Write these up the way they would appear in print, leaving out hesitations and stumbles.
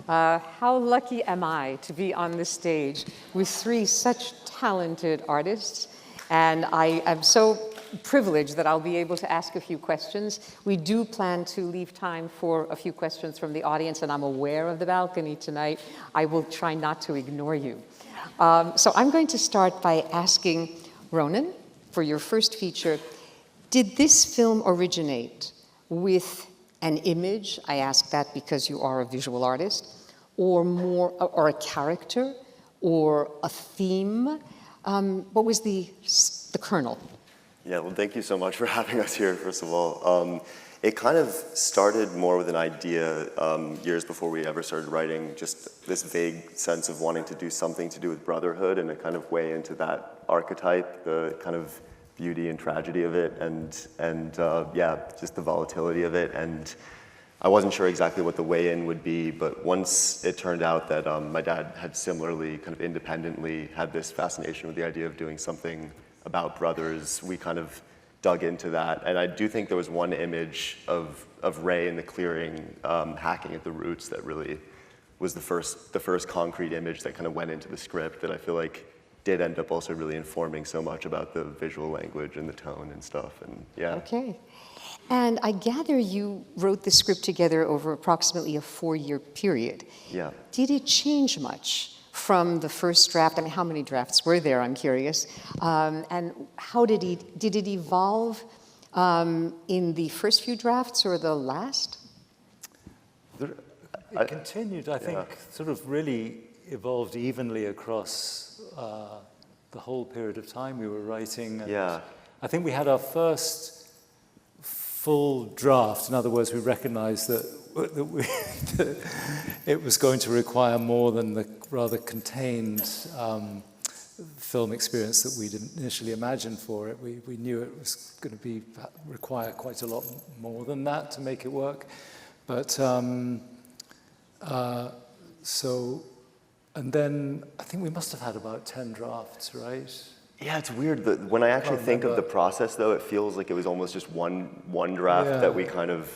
How lucky am I to be on this stage with three such talented artists, and I am so privileged that I'll be able to ask a few questions. We do plan to leave time for a few questions from the audience, and I'm aware of the balcony tonight. I will try not to ignore you. So I'm going to start by asking Ronan, for your first feature, did this film originate with an image? I ask that because you are a visual artist, or a character, or a theme? What was the kernel? Yeah, well, thank you so much for having us here, first of all. It kind of started more with an idea years before we ever started writing, just this vague sense of wanting to do something to do with brotherhood and a kind of way into that archetype, the kind of beauty and tragedy of it, and yeah, just the volatility of it. And I wasn't sure exactly what the way in would be, but once it turned out that my dad had similarly, kind of independently, had this fascination with the idea of doing something about brothers, we kind of dug into that. And I do think there was one image of Ray in the clearing hacking at the roots that really was the first concrete image that kind of went into the script that I feel like did end up also really informing so much about the visual language and the tone and stuff, and yeah. Okay. And I gather you wrote the script together over approximately a 4-year period. Yeah. Did it change much from the first draft? I mean, how many drafts were there, I'm curious. And how did it evolve in the first few drafts or the last? It continued, I think, sort of really evolved evenly across the whole period of time we were writing. And Yeah. I think we had our first full draft. In other words, we recognized that it was going to require more than the rather contained film experience that we'd initially imagined for it. We knew it was going to require quite a lot more than that to make it work. But and then I think we must have had about 10 drafts, right? Yeah, it's weird. When I actually think of the process, though, it feels like it was almost just one draft that we kind of,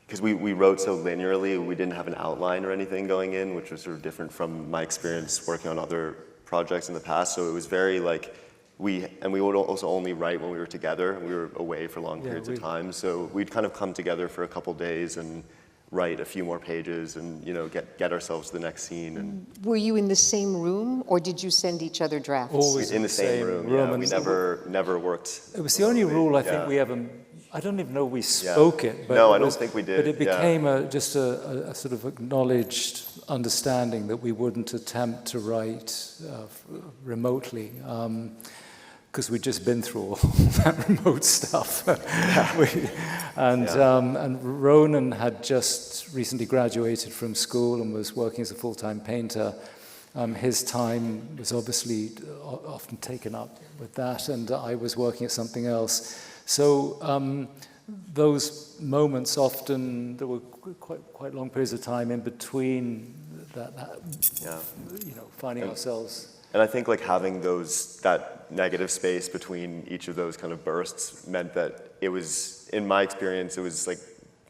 because we wrote so linearly, we didn't have an outline or anything going in, which was sort of different from my experience working on other projects in the past. So it was very like, we would also only write when we were together. We were away for long periods of time. So we'd kind of come together for a couple days and write a few more pages and, you know, get ourselves to the next scene. And were you in the same room, or did you send each other drafts? Always in the same room. Yeah, we never worked. It was the only rule I think we ever. I don't even know we spoke it. But no, I don't think we did. But it became just a sort of acknowledged understanding that we wouldn't attempt to write remotely. Because we'd just been through all that remote stuff. And Ronan had just recently graduated from school and was working as a full-time painter. His time was obviously often taken up with that, and I was working at something else. So those moments often, there were quite long periods of time in between that you know, finding ourselves. And I think like having that negative space between each of those kind of bursts meant that it was, in my experience, it was like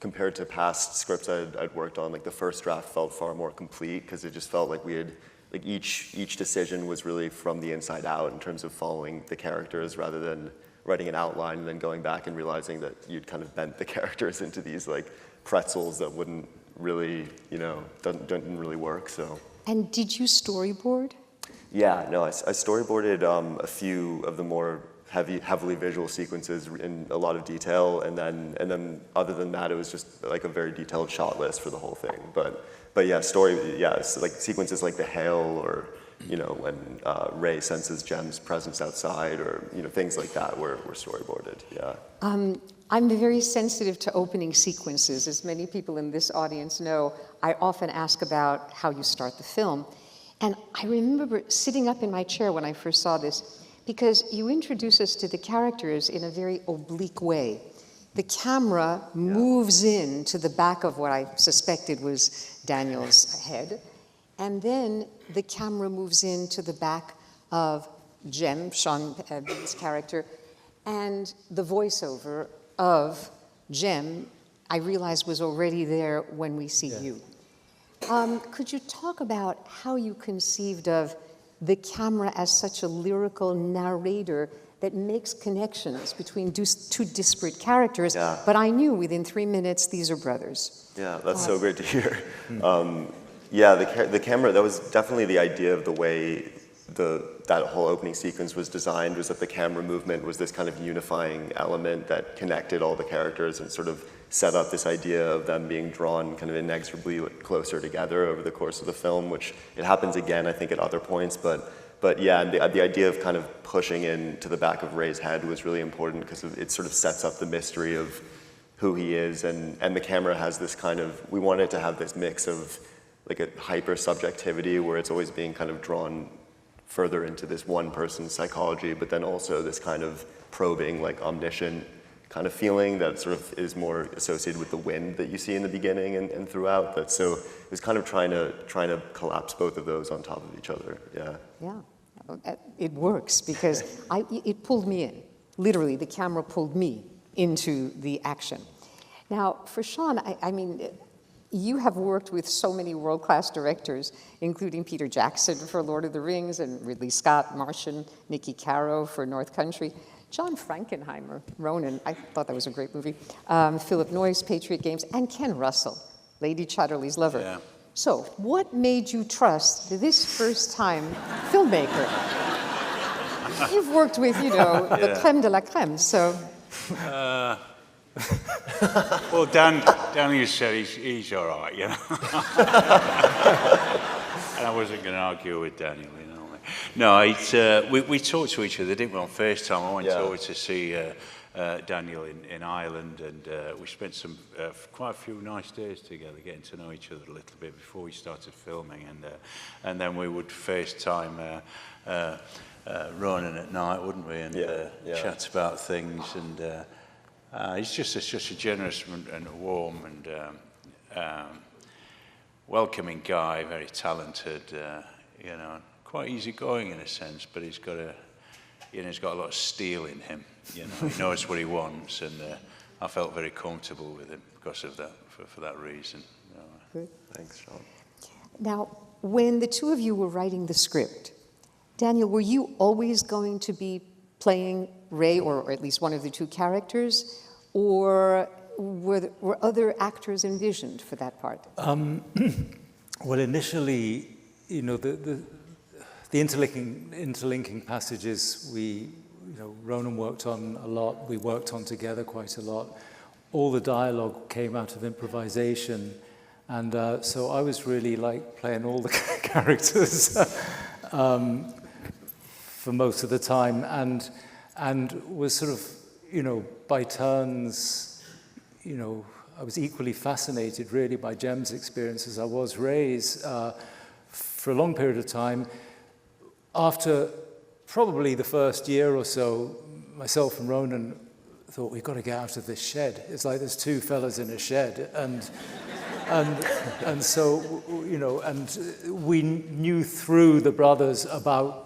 compared to past scripts I'd worked on, like the first draft felt far more complete because it just felt like we had, like each decision was really from the inside out in terms of following the characters rather than writing an outline and then going back and realizing that you'd kind of bent the characters into these like pretzels that wouldn't really, you know, didn't really work, so. And did you storyboard? Yeah, no, I storyboarded a few of the more heavily visual sequences in a lot of detail, and then other than that, it was just like a very detailed shot list for the whole thing. But yeah, it's like sequences like the hail, or you know when Ray senses Jem's presence outside, or you know things like that were storyboarded. Yeah. I'm very sensitive to opening sequences. As many people in this audience know, I often ask about how you start the film. And I remember sitting up in my chair when I first saw this, because you introduce us to the characters in a very oblique way. The camera moves in to the back of what I suspected was Daniel's head, and then the camera moves into the back of Jem, Sean Bean's character, and the voiceover of Jem, I realized was already there when we see you. Could you talk about how you conceived of the camera as such a lyrical narrator that makes connections between two disparate characters? Yeah. But I knew within 3 minutes these are brothers. Yeah, that's so great to hear. Yeah, the camera, that was definitely the idea of the way that whole opening sequence was designed, was that the camera movement was this kind of unifying element that connected all the characters and sort of set up this idea of them being drawn kind of inexorably closer together over the course of the film, which it happens again, I think, at other points. But yeah, and the idea of kind of pushing into the back of Ray's head was really important because it sort of sets up the mystery of who he is, and the camera has this kind of, we want it to have this mix of like a hyper subjectivity where it's always being kind of drawn further into this one person's psychology, but then also this kind of probing, like omniscient kind of feeling that sort of is more associated with the wind that you see in the beginning and throughout. So it was kind of trying to collapse both of those on top of each other. Yeah. Yeah, it works because it pulled me in. Literally, the camera pulled me into the action. Now, for Sean, I mean, you have worked with so many world-class directors, including Peter Jackson for Lord of the Rings and Ridley Scott, Martian, Nicky Caro for North Country, John Frankenheimer, Ronan, I thought that was a great movie, Philip Noyce, Patriot Games, and Ken Russell, Lady Chatterley's lover. Yeah. So, what made you trust this first-time filmmaker? You've worked with, the creme de la creme, so... Well, Danny said he's all right, And I wasn't going to argue with Daniel, No, we talked to each other, didn't we, on FaceTime? I went over to see Daniel in Ireland, and we spent quite a few nice days together, getting to know each other a little bit before we started filming, and then we would FaceTime Ronan at night, wouldn't we, and chat about things, and he's just such a generous and warm and welcoming guy, very talented, quite easygoing in a sense, but he's got a lot of steel in him. He knows what he wants, and I felt very comfortable with him because of that, for that reason. Good. Thanks, Sean. Now, when the two of you were writing the script, Daniel, were you always going to be playing Ray, or at least one of the two characters, or were other actors envisioned for that part? Well, initially, the interlinking passages Ronan worked on a lot. We worked on together quite a lot. All the dialogue came out of improvisation, and so I was really like playing all the characters for most of the time, and was sort of, by turns, I was equally fascinated really by Jem's experience as I was Ray's for a long period of time. After probably the first year or so, myself and Ronan thought, we've got to get out of this shed. It's like there's two fellas in a shed, and so, and we knew through the brothers about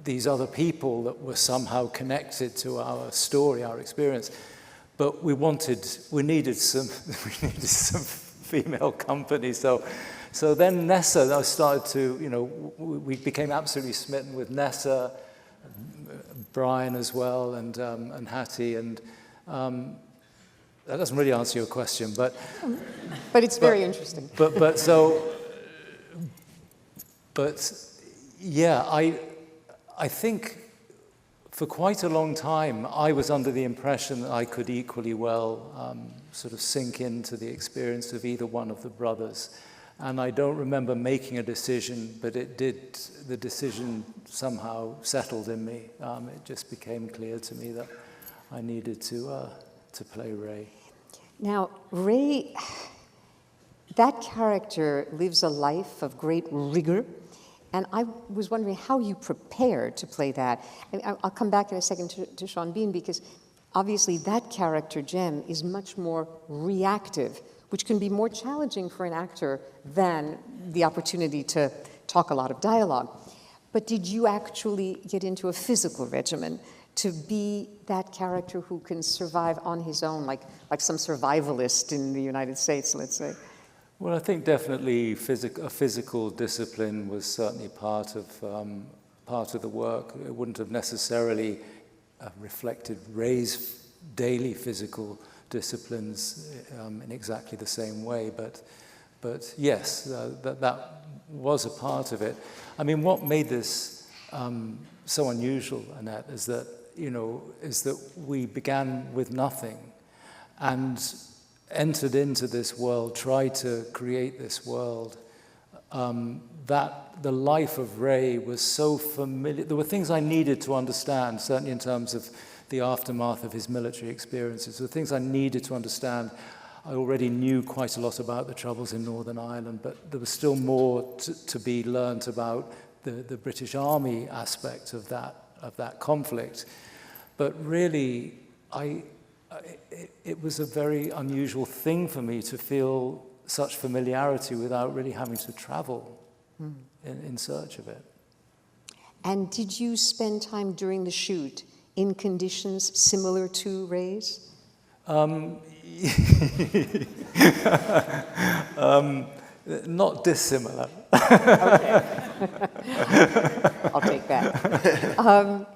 these other people that were somehow connected to our story, our experience, but we needed some female company. So then Nessa, I started to, we became absolutely smitten with Nessa, Brian as well, and Hattie, and that doesn't really answer your question, but it's very interesting. But yeah, I think for quite a long time, I was under the impression that I could equally well sort of sink into the experience of either one of the brothers. And I don't remember making a decision, but the decision somehow settled in me. It just became clear to me that I needed to play Ray. Now, Ray, that character lives a life of great rigor. And I was wondering how you prepared to play that. And I'll come back in a second to Sean Bean, because obviously that character, Jem, is much more reactive, which can be more challenging for an actor than the opportunity to talk a lot of dialogue. But did you actually get into a physical regimen to be that character who can survive on his own, like some survivalist in the United States, let's say? Well, I think definitely a physical discipline was certainly part of the work. It wouldn't have necessarily reflected Ray's daily physical disciplines in exactly the same way, but yes, that was a part of it. I mean, what made this so unusual, Annette, is that we began with nothing and entered into this world, tried to create this world, that the life of Ray was so familiar. There were things I needed to understand, certainly in terms of the aftermath of his military experiences. There were things I needed to understand. I already knew quite a lot about the troubles in Northern Ireland, but there was still more to be learnt about the British Army aspect of that conflict. But really, it was a very unusual thing for me to feel such familiarity without really having to travel in search of it. And did you spend time during the shoot in conditions similar to Ray's? Not dissimilar. Okay. I'll take that.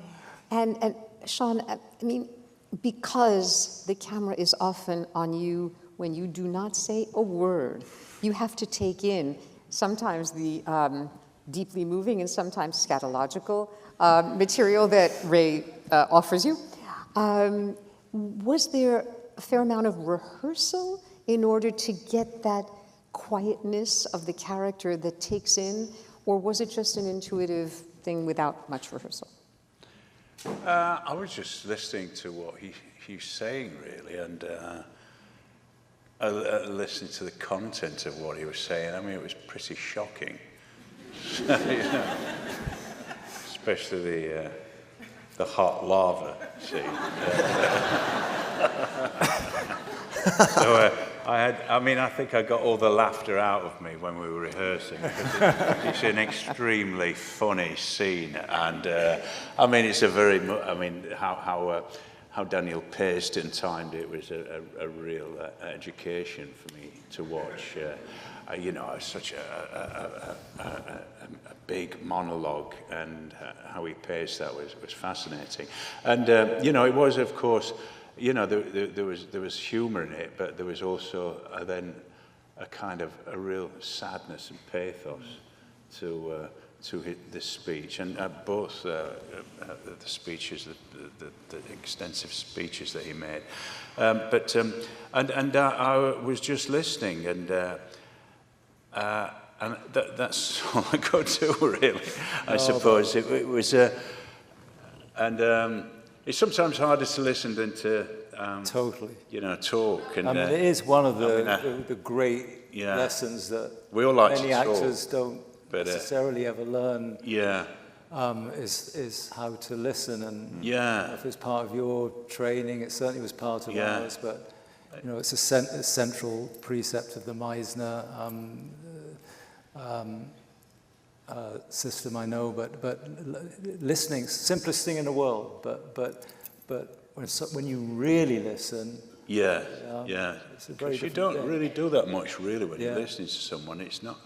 And Sean, I mean, because the camera is often on you when you do not say a word, you have to take in sometimes the deeply moving and sometimes scatological material that Ray offers you. Was there a fair amount of rehearsal in order to get that quietness of the character that takes in, or was it just an intuitive thing without much rehearsal? I was just listening to what he was saying, really, and listening to the content of what he was saying. I mean, it was pretty shocking. Especially the hot lava scene. So I think I got all the laughter out of me when we were rehearsing. It's an extremely funny scene, and I mean, it's a very. I mean, how Daniel paced and timed it was a real education for me to watch. Such a big monologue, and how he paced that was fascinating. And it was, of course, there was humour in it, but there was also then a kind of a real sadness and pathos to this speech, and both the speeches, the extensive speeches that he made. But I was just listening, and that's all I could do, really. I suppose it was, it's sometimes harder to listen than to totally, talk. And I mean, it is one of the great lessons that we all like many actors don't necessarily ever learn. Is how to listen, and if it's part of your training, it certainly was part of ours. But it's a central precept of the Meisner system, I know. But listening, simplest thing in the world. But when you really listen, it's a very you don't really do that much, really, when you're listening to someone. It's not.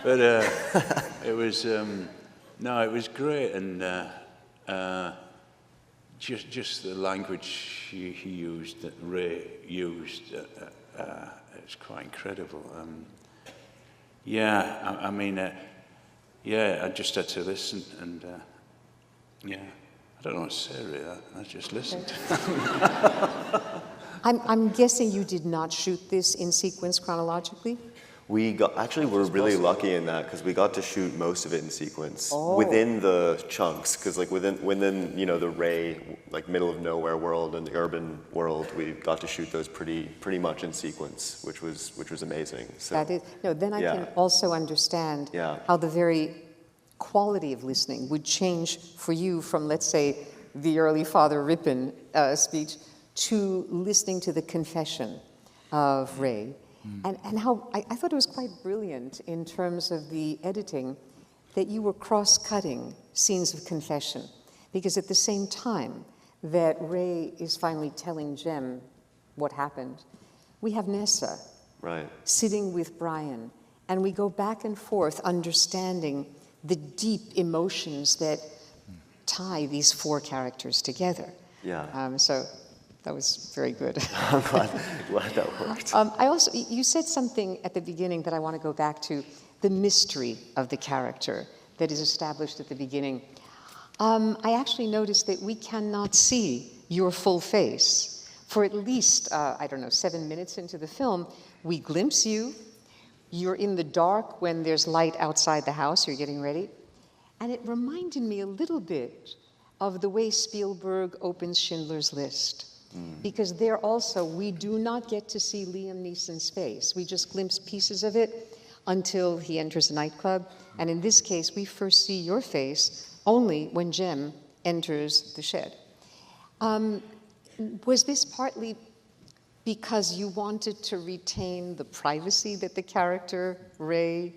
But it was it was great, and just the language he used, that Ray used, it's quite incredible. I just had to listen, and I don't know what to say, really. I just listened. I'm guessing you did not shoot this in sequence chronologically? We're really lucky in that, because we got to shoot most of it in sequence within the chunks, because within the Ray, like middle of nowhere world and the urban world, we got to shoot those pretty much in sequence, which was amazing. So I can also understand how the very quality of listening would change for you from, let's say, the early Father Ripon speech to listening to the confession of Ray. And how I thought it was quite brilliant in terms of the editing that you were cross-cutting scenes of confession, because at the same time that Ray is finally telling Jem what happened. We have Nessa Right. sitting with Brian, and we go back and forth understanding the deep emotions that tie these four characters together. Yeah. So that was very good. I'm glad that worked. You said something at the beginning that I want to go back to, the mystery of the character that is established at the beginning. I actually noticed that we cannot see your full face. For at least, 7 minutes into the film, we glimpse you. You're in the dark when there's light outside the house, you're getting ready. And it reminded me a little bit of the way Spielberg opens Schindler's List. Because there also, we do not get to see Liam Neeson's face. We just glimpse pieces of it until he enters the nightclub. And in this case, we first see your face only when Jem enters the shed. Was this partly because you wanted to retain the privacy that the character Ray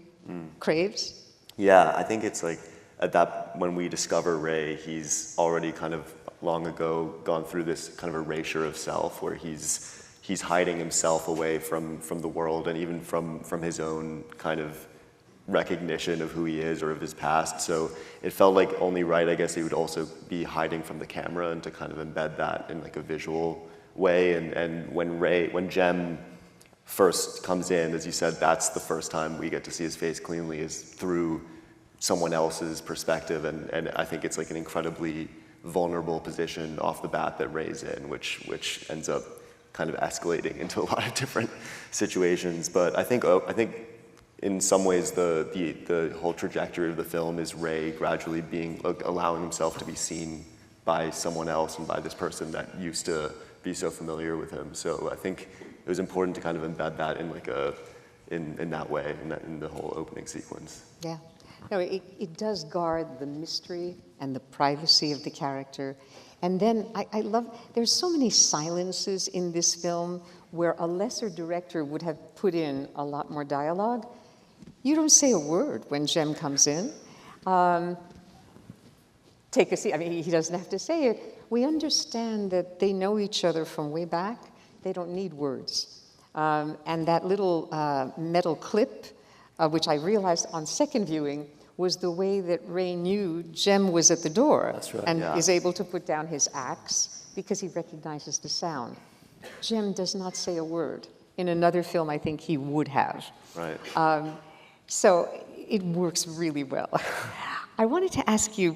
craves? Yeah, I think it's like when we discover Ray, he's already kind of long ago gone through this kind of erasure of self, where he's hiding himself away from the world and even from his own kind of recognition of who he is or of his past. So it felt like only right, I guess, he would also be hiding from the camera and to kind of embed that in like a visual way. And when Jem first comes in, as you said, that's the first time we get to see his face cleanly, is through someone else's perspective. And I think it's like an incredibly vulnerable position off the bat that Ray's in, which ends up kind of escalating into a lot of different situations. But I think in some ways the whole trajectory of the film is Ray gradually allowing himself to be seen by someone else and by this person that used to be so familiar with him. So I think it was important to kind of embed that in like in that way, in the whole opening sequence. Yeah. No, it does guard the mystery and the privacy of the character. And then I love, there's so many silences in this film where a lesser director would have put in a lot more dialogue. You don't say a word when Jem comes in. Take a seat. I mean, he doesn't have to say it. We understand that they know each other from way back. They don't need words. And that little metal clip, which I realized on second viewing, was the way that Ray knew Jem was at the door. That's right. And Yeah. is able to put down his axe because he recognizes the sound. Jem does not say a word. In another film, I think he would have. Right. So it works really well. I wanted to ask you,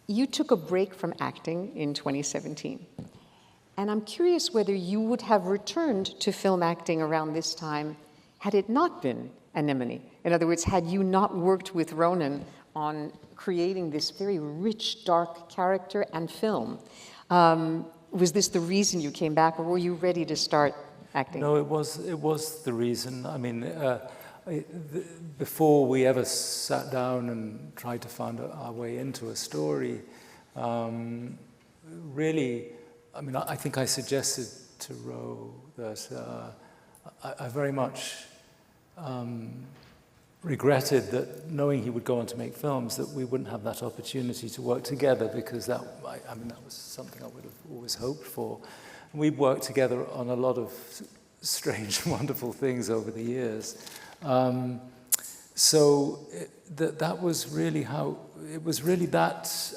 you took a break from acting in 2017. And I'm curious whether you would have returned to film acting around this time had it not been Anemone. In other words, had you not worked with Ronan on creating this very rich, dark character and film. Was this the reason you came back, or were you ready to start acting? No, it was the reason. I mean, before we ever sat down and tried to find our way into a story, really, I mean, I think I suggested to Ro that I very much regretted that, knowing he would go on to make films, that we wouldn't have that opportunity to work together, because that was something I would have always hoped for. We've worked together on a lot of strange, wonderful things over the years. That was really how, it was really that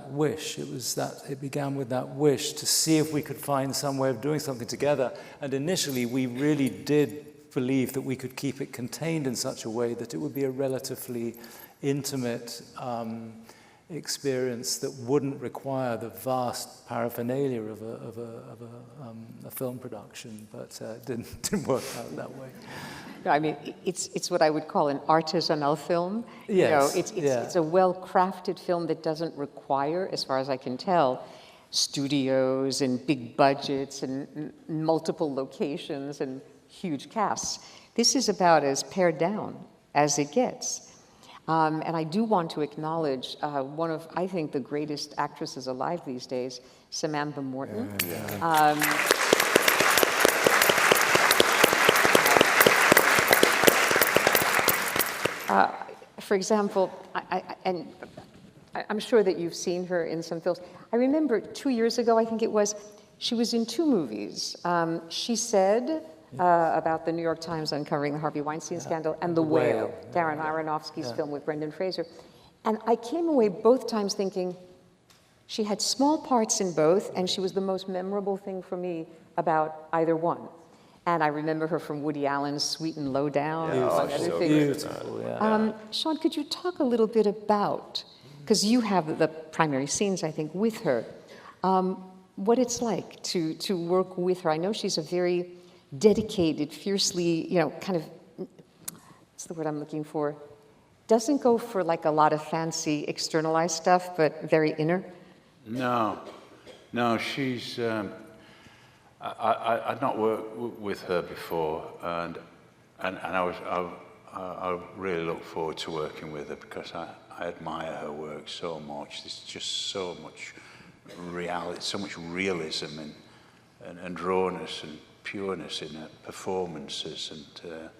wish. It began with that wish to see if we could find some way of doing something together. And initially, we really did believe that we could keep it contained in such a way that it would be a relatively intimate experience that wouldn't require the vast paraphernalia of a film production, but didn't work out that way. No, I mean, it's what I would call an artisanal film. Yes, It's a well-crafted film that doesn't require, as far as I can tell, studios and big budgets and multiple locations and huge casts. This is about as pared down as it gets. And I do want to acknowledge one of, I think, the greatest actresses alive these days, Samantha Morton. For example, and I'm sure that you've seen her in some films. I remember 2 years ago, I think it was, she was in 2 movies. She Said, about the New York Times uncovering the Harvey Weinstein scandal, and The Whale, Darren Aronofsky's film with Brendan Fraser. And I came away both times thinking, she had small parts in both, and she was the most memorable thing for me about either one. And I remember her from Woody Allen's Sweet and Low Down, among other things. Beautiful, Sean, could you talk a little bit about, because you have the primary scenes, I think, with her, what it's like to work with her? I know she's a very dedicated, fiercely, kind of, what's the word I'm looking for? Doesn't go for like a lot of fancy externalized stuff, but very inner. No, she's. I'd not worked with her before, and I really look forward to working with her because I admire her work so much. There's just so much reality, so much realism and rawness and pureness in her performances, and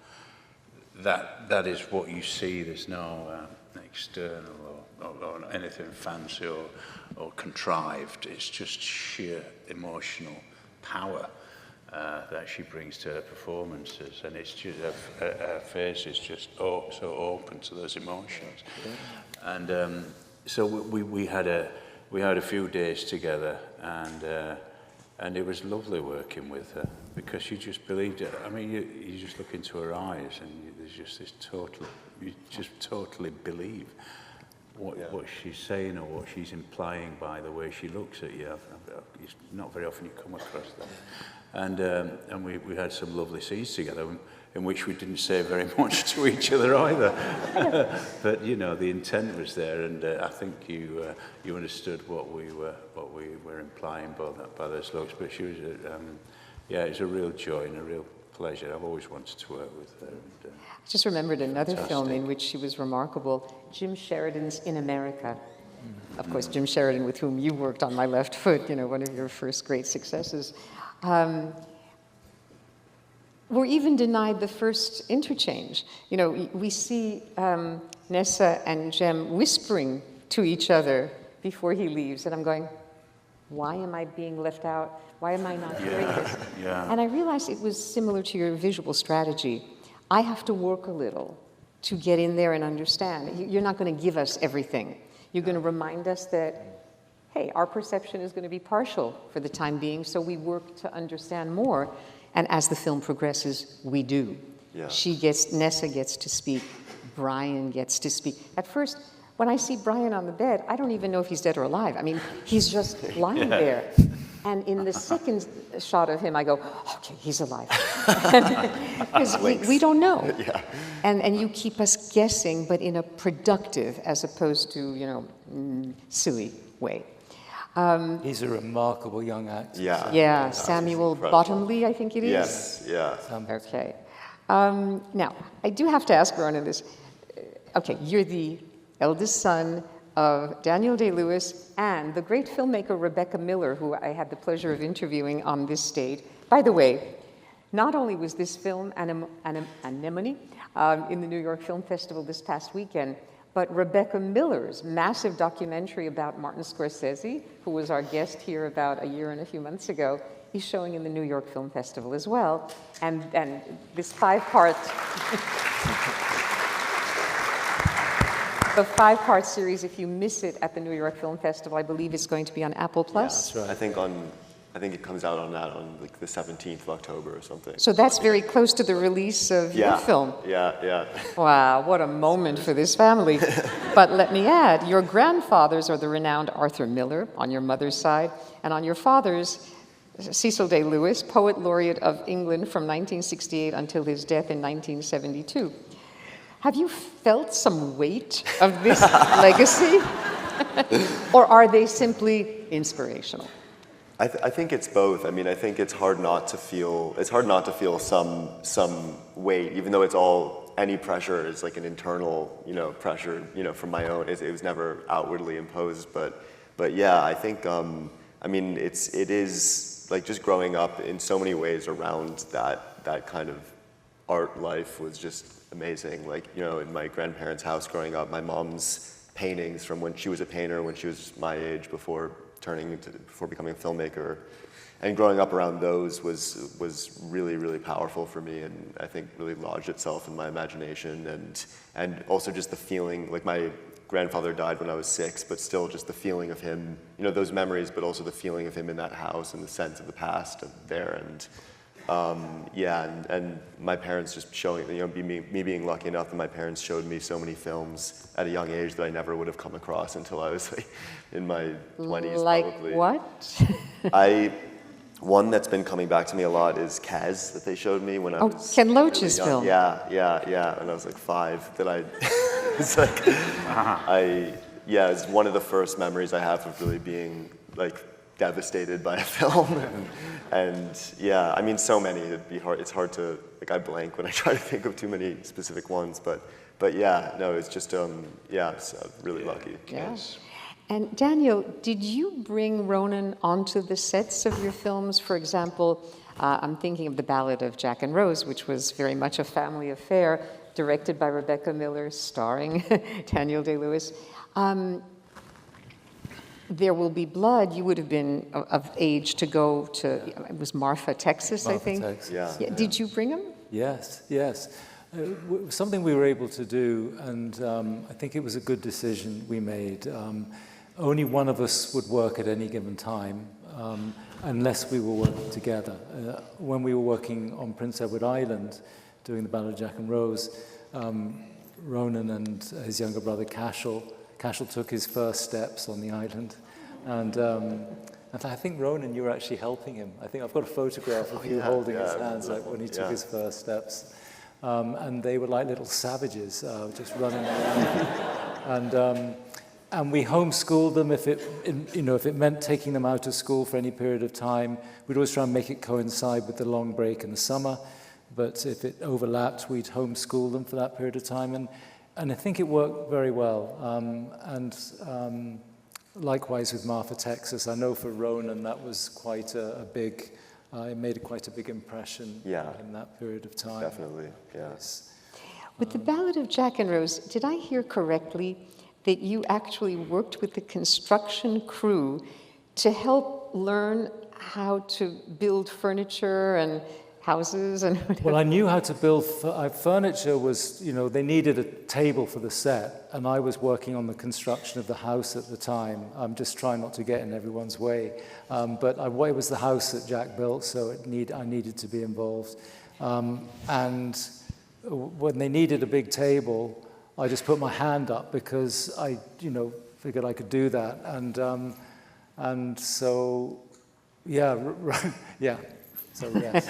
that is what you see. There's no external or anything fancy or contrived. It's just sheer emotional power that she brings to her performances, and it's just her face is just so open to those emotions. And so we had a few days together, and it was lovely working with her because you just believed it. I mean, you just look into her eyes, and there's just this you just totally believe what she's saying or what she's implying by the way she looks at you. It's not very often you come across that. And we had some lovely scenes together in which we didn't say very much to each other either. But the intent was there, and I think you understood what we were implying by those looks. But she was, it was a real joy and a real pleasure. I've always wanted to work with her. I just remembered another film in which she was remarkable, Jim Sheridan's In America. Of course, Jim Sheridan, with whom you worked on My Left Foot, one of your first great successes. We're even denied the first interchange. We see Nessa and Jem whispering to each other before he leaves, and I'm going, why am I being left out? Why am I not hearing this? And I realized it was similar to your visual strategy. I have to work a little to get in there and understand. You're not going to give us everything. You're going to remind us that, hey, our perception is going to be partial for the time being, so we work to understand more. And as the film progresses, we do. Nessa gets to speak, Brian gets to speak. At first, when I see Brian on the bed, I don't even know if he's dead or alive. I mean, he's just lying there. And in the second shot of him, I go, okay, he's alive. Because we don't know. And you keep us guessing, but in a productive as opposed to, silly way. He's a remarkable young actor. Samuel Bottomley, I think it is. Okay. Now, I do have to ask Ronan this. Okay, you're the eldest son of Daniel Day-Lewis and the great filmmaker Rebecca Miller, who I had the pleasure of interviewing on this stage. By the way, not only was this film Anemone in the New York Film Festival this past weekend, but Rebecca Miller's massive documentary about Martin Scorsese, who was our guest here about a year and a few months ago, is showing in the New York Film Festival as well. And this 5-part... The 5-part series, if you miss it at the New York Film Festival, I believe it's going to be on Apple Plus. That's right. I think it comes out on like the 17th of October or something. So that's very close to the release of your film. Wow, what a moment for this family. But let me add, your grandfathers are the renowned Arthur Miller on your mother's side, and on your father's, Cecil Day-Lewis, Poet Laureate of England from 1968 until his death in 1972. Have you felt some weight of this legacy? Or are they simply inspirational? I think it's both. I mean, I think it's hard not to feel some weight, even though it's all, any pressure is like an internal, pressure, from my own. It was never outwardly imposed, but yeah, I think, it is like just growing up in so many ways around that kind of art life was just amazing. Like, in my grandparents' house growing up, my mom's paintings from when she was a painter, when she was my age, before becoming a filmmaker. And growing up around those was really, really powerful for me, and I think really lodged itself in my imagination, and also just the feeling, like my grandfather died when I was 6, but still just the feeling of him, you know, those memories, but also the feeling of him in that house and the sense of the past there. And and my parents just showing, you know, me being lucky enough that my parents showed me so many films at a young age that I never would have come across until I was like in my 20s. Like probably. What? One that's been coming back to me a lot is Kaz, that they showed me when I was Ken Loach's really young. film. Yeah, when I was like 5, that I, it's like, it's one of the first memories I have of really being like devastated by a film. and yeah, I mean, so many, it's hard to, like I blank when I try to think of too many specific ones, but yeah, no, it's just, really lucky. Yes. And Daniel, did you bring Ronan onto the sets of your films? For example, I'm thinking of The Ballad of Jack and Rose, which was very much a family affair, directed by Rebecca Miller, starring Daniel Day-Lewis. There Will Be Blood, you would have been of age to go to, it was Marfa, Texas, I think. Texas. Yeah. Did you bring him? Yes. Something we were able to do, and I think it was a good decision we made. Only one of us would work at any given time, unless we were working together. When we were working on Prince Edward Island, doing The Ballad of Jack and Rose, Ronan and his younger brother Cashel took his first steps on the island. And I think, Ronan, you were actually helping him. I think I've got a photograph of you holding his hands like when he took his first steps. And they were like little savages, just running around. And we homeschooled them if it meant taking them out of school for any period of time. We'd always try and make it coincide with the long break in the summer. But if it overlapped, we'd homeschool them for that period of time. And I think it worked very well. Likewise with Marfa, Texas. I know for Ronan that was quite a big, it made quite a big impression in that period of time. Definitely, yes. With The Ballad of Jack and Rose, did I hear correctly that you actually worked with the construction crew to help learn how to build furniture and houses and whatever? Well, I knew how to build furniture. They needed a table for the set, and I was working on the construction of the house at the time. I'm just trying not to get in everyone's way. But it was the house that Jack built, so I needed to be involved. And when they needed a big table, I just put my hand up because I, figured I could do that. And so, yeah. So, yes.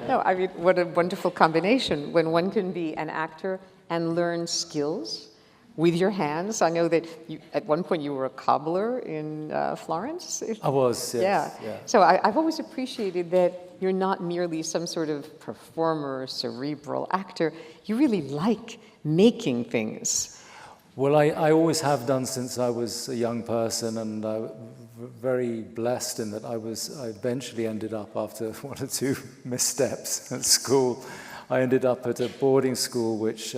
No, I mean, what a wonderful combination when one can be an actor and learn skills with your hands. I know that at one point you were a cobbler in Florence. I was, yes. Yeah. So I've always appreciated that you're not merely some sort of performer, cerebral actor. You really like making things. Well, I always have done since I was a young person, and very blessed in that I eventually ended up, after one or two missteps at school, I ended up at a boarding school which,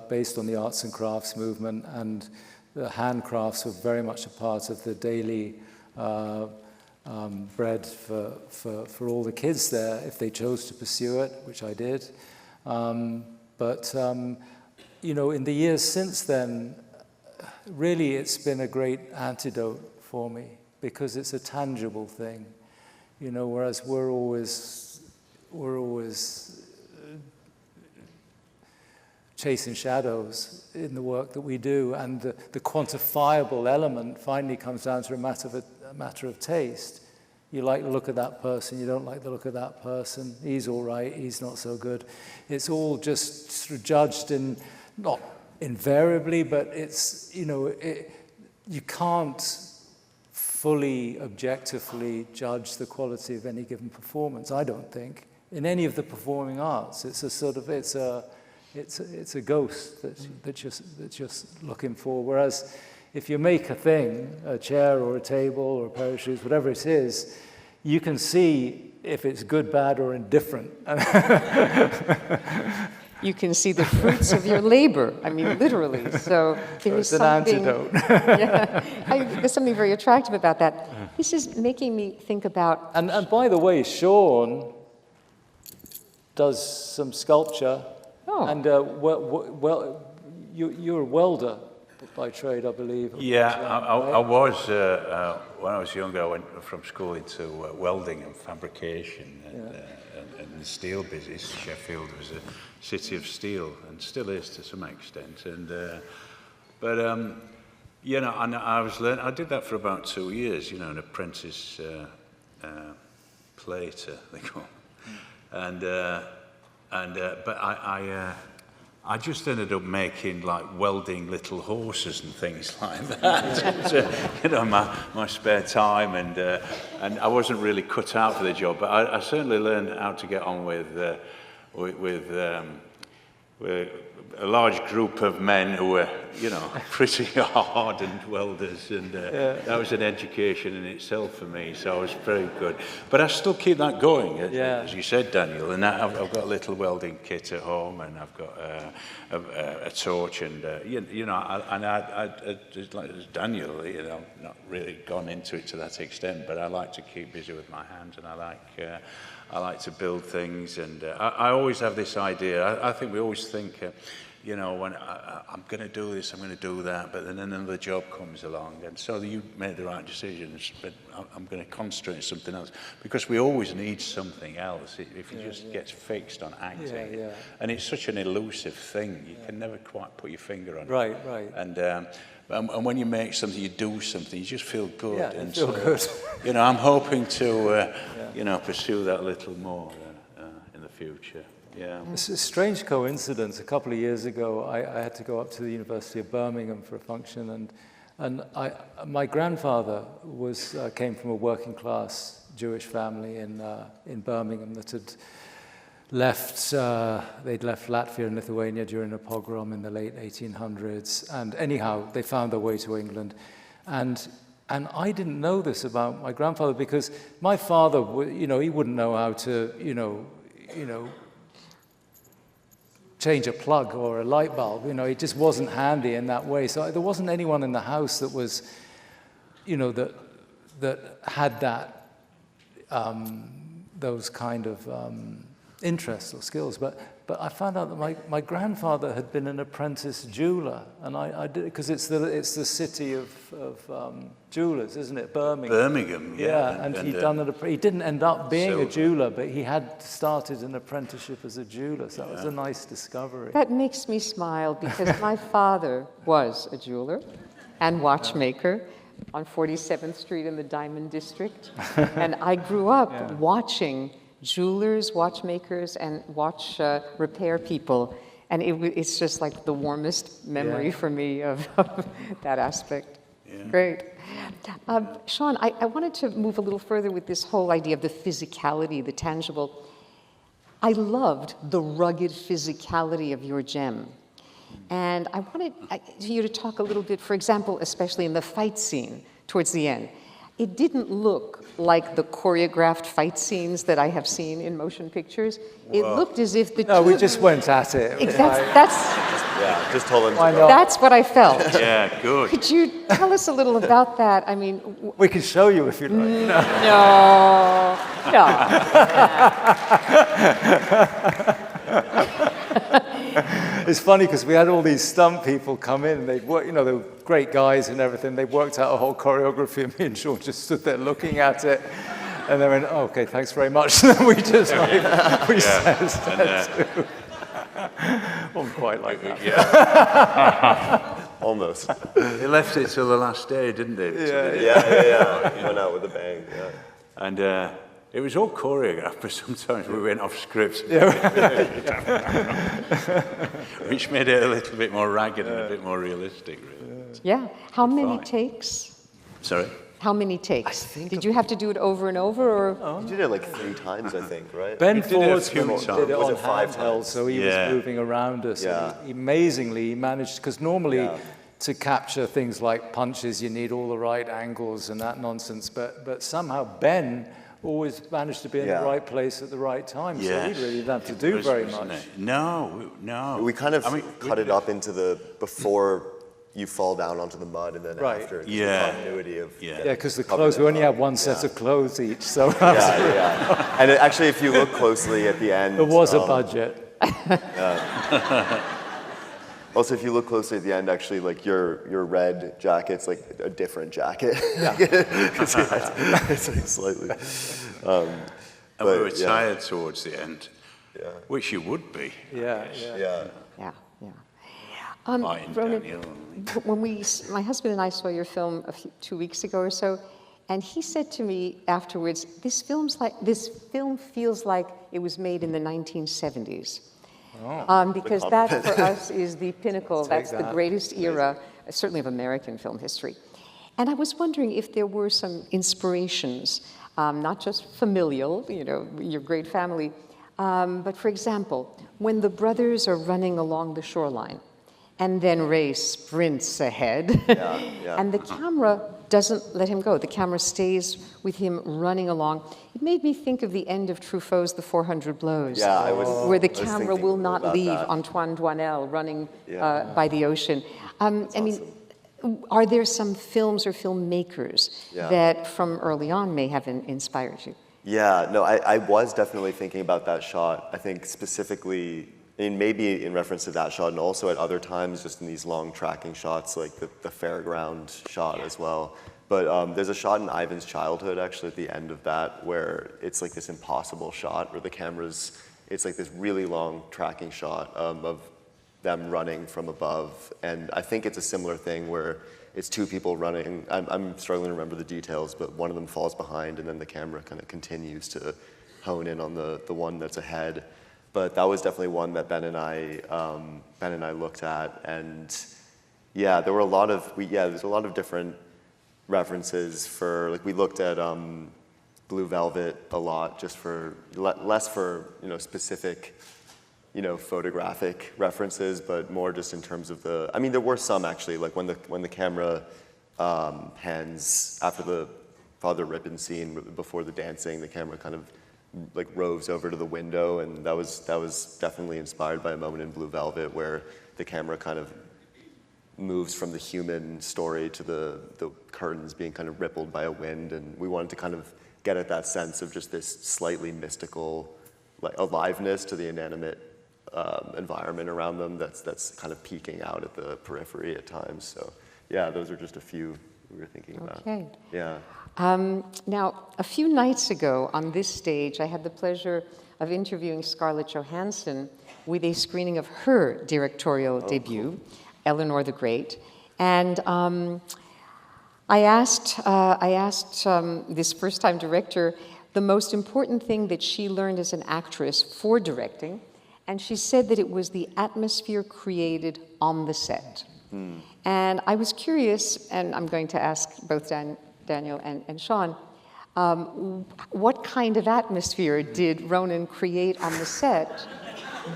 based on the arts and crafts movement, and the handcrafts were very much a part of the daily bread for all the kids there, if they chose to pursue it, which I did. But in the years since then, really it's been a great antidote for me, because it's a tangible thing, whereas we're always chasing shadows in the work that we do, and the quantifiable element finally comes down to a matter of taste. You like the look of that person, you don't like the look of that person, he's all right, he's not so good. It's all just sort of judged in, not invariably, but it's, you can't fully objectively judge the quality of any given performance, I don't think. In any of the performing arts, it's a sort of, it's a ghost that you're looking for. Whereas if you make a thing, a chair or a table or a pair of shoes, whatever it is, you can see if it's good, bad, or indifferent. you can see the fruits of your labor. I mean, literally. So there's It's an antidote. there's something very attractive about that. This is making me think about. And by the way, Sean does some sculpture. Oh. And you're a welder by trade, I believe. Yeah, I was, when I was younger, I went from school into welding and fabrication and the steel business. Sheffield was a city of steel and still is to some extent. And you know, and I did that for about 2 years, you know, an apprentice plater, they call it. But I just ended up making like welding little horses and things like that. You know, my spare time, and I wasn't really cut out for the job. But I certainly learned how to get on with a large group of men who were, you know, pretty hardened welders, and that was an education in itself for me. So I was very good. But I still keep that going, as you said, Daniel. And I've got a little welding kit at home, and I've got a torch, and you know, I just like Daniel, you know, not really gone into it to that extent, but I like to keep busy with my hands, and I like to build things, and I always have this idea. I think we always think, you know, when I'm going to do this, I'm going to do that, but then another job comes along, and so you made the right decisions, but I'm going to concentrate on something else, because we always need something else. If you just get fixed on acting, and it's such an elusive thing, you can never quite put your finger on it. Right. And when you make something, you do something, you just feel good. Yeah, and feel good. You know, I'm hoping to, you know, pursue that a little more in the future. Yeah. It's a strange coincidence. A couple of years ago, I had to go up to the University of Birmingham for a function, and my grandfather came from a working class Jewish family in Birmingham that had they'd left Latvia and Lithuania during a pogrom in the late 1800s, and anyhow, they found their way to England. And I didn't know this about my grandfather, because my father, you know, he wouldn't know how to, you know, change a plug or a light bulb. You know, it just wasn't handy in that way. So there wasn't anyone in the house that was, you know, that had that those kind of interests or skills. But I found out that my grandfather had been an apprentice jeweler, and I did, because it's the city of jewelers, isn't it? Birmingham, yeah. And he'd done it. He didn't end up being a jeweler, but he had started an apprenticeship as a jeweler. So that was a nice discovery. That makes me smile, because my father was a jeweler and watchmaker on 47th Street in the Diamond District, and I grew up watching jewelers, watchmakers, and watch repair people. And it's just like the warmest memory for me of that aspect. Yeah. Great. Sean, I wanted to move a little further with this whole idea of the physicality, the tangible. I loved the rugged physicality of your gem. And I wanted you to talk a little bit, for example, especially in the fight scene towards the end. It didn't look like the choreographed fight scenes that I have seen in motion pictures. It looked as if the two... No, we just went at it. Just told them to go. That's what I felt. Yeah, good. Could you tell us a little about that? I mean... We can show you if you like. No. It's funny because we had all these stunt people come in, and they'd work, you know, they were great guys and everything. They worked out a whole choreography, and me and Sean just stood there looking at it, and they went, oh, "Okay, thanks very much." And then we just said too. Wasn't quite like that. Yeah. Almost. They left it till the last day, didn't they? Yeah. Went out with a bang. Yeah. And it was all choreographed, but sometimes we went off script. Which made it a little bit more ragged and a bit more realistic, really. Yeah. How many takes? Sorry? How many takes? Did you have to do it over and over, or? You did it like 3 times, I think, right? Ben did it a few Fordsman times. did it Was on it 5 handheld, times? so he was moving around us. Yeah. Amazingly, he managed, because normally to capture things like punches, you need all the right angles and that nonsense. But somehow Ben always managed to be in Yeah. the right place at the right time. Yes. So we really didn't have to do Was, very wasn't much. it? No, no. We kind of I mean, cut it up into the before you fall down onto the mud and then Right. after. 'cause Yeah. The continuity of Yeah. Yeah, because the Covered clothes, it we only up. had one set Yeah. of clothes each, so yeah. And actually, if you look closely at the end, there was a budget. Also, if you look closely at the end, actually, like your red jacket's like a different jacket. Yeah. It's like slightly. And we were yeah. tired towards the end, Yeah. which you would be. Yeah. Yeah. Yeah, yeah. Martin, Ronan, Daniel. when my husband and I saw your film 2 weeks ago or so, and he said to me afterwards, this film feels like it was made in the 1970s. Because that for us is the pinnacle, that's the that. greatest era, certainly of American film history. And I was wondering if there were some inspirations, not just familial, you know, your great family, but for example, when the brothers are running along the shoreline, and then Ray sprints ahead, Yeah. and the camera doesn't let him go. The camera stays with him running along. It made me think of the end of Truffaut's The 400 Blows, Yeah, where the I was camera thinking will not about leave that. Antoine Doinel running Yeah. by the ocean. I mean, are there some films or filmmakers Yeah. that from early on may have inspired you? Yeah, no, I was definitely thinking about that shot. I think specifically, maybe in reference to that shot, and also at other times, just in these long tracking shots, like the fairground shot as well. But there's a shot in Ivan's Childhood, actually, at the end of that, where it's like this impossible shot where the it's like this really long tracking shot of them running from above. And I think it's a similar thing where it's two people running. I'm struggling to remember the details, but one of them falls behind, and then the camera kind of continues to hone in on the one that's ahead. But that was definitely one that Ben and I looked at, and yeah, there were there's a lot of different references for, like, we looked at Blue Velvet a lot, just for less for specific photographic references, but more just in terms of there were some actually, like when the camera pans after the Father Ripon scene before the dancing, the camera kind of like roves over to the window, and that was definitely inspired by a moment in Blue Velvet where the camera kind of moves from the human story to the curtains being kind of rippled by a wind, and we wanted to kind of get at that sense of just this slightly mystical, like, aliveness to the inanimate environment around them that's kind of peeking out at the periphery at times. So yeah, those are just a few we were thinking about. Okay. Yeah. Now, a few nights ago on this stage, I had the pleasure of interviewing Scarlett Johansson with a screening of her directorial debut, cool. Eleanor the Great. And I asked this first-time director the most important thing that she learned as an actress for directing, and she said that it was the atmosphere created on the set. And I was curious, and I'm going to ask both Daniel and Sean, what kind of atmosphere did Ronan create on the set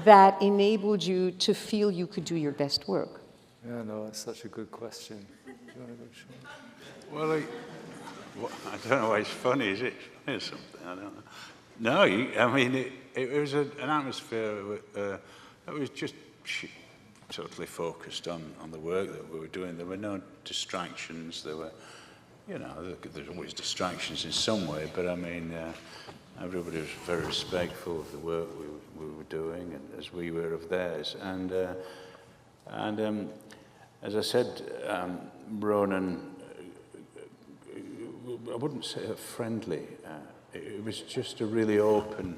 that enabled you to feel you could do your best work? Yeah, no, that's such a good question. Do you want to go, Sean? Well, I don't know why it's funny, is it? Funny or something? I don't know. No, I mean, it was an atmosphere that was just totally focused on the work that we were doing. There were no distractions. There were, there's always distractions in some way, but I mean, everybody was very respectful of the work we were doing, and as we were of theirs. And as I said, Ronan, I wouldn't say friendly. It was just a really open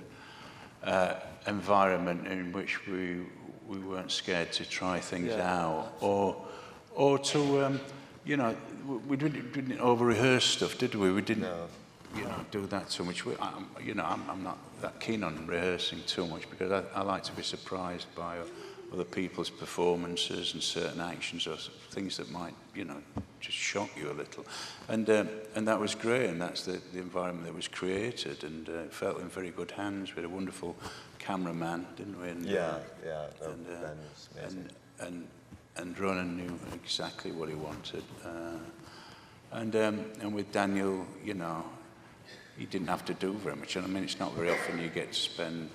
environment in which we weren't scared to try things out, or to we didn't over-rehearse stuff, did we? We didn't do that too much. I'm not that keen on rehearsing too much because I like to be surprised by other people's performances and certain actions or things that might just shock you a little, and that was great, and that's the environment that was created, and it felt in very good hands. We had a wonderful cameraman, didn't we? And, and Ronan knew exactly what he wanted, and with Daniel, he didn't have to do very much. And I mean, it's not very often you get to spend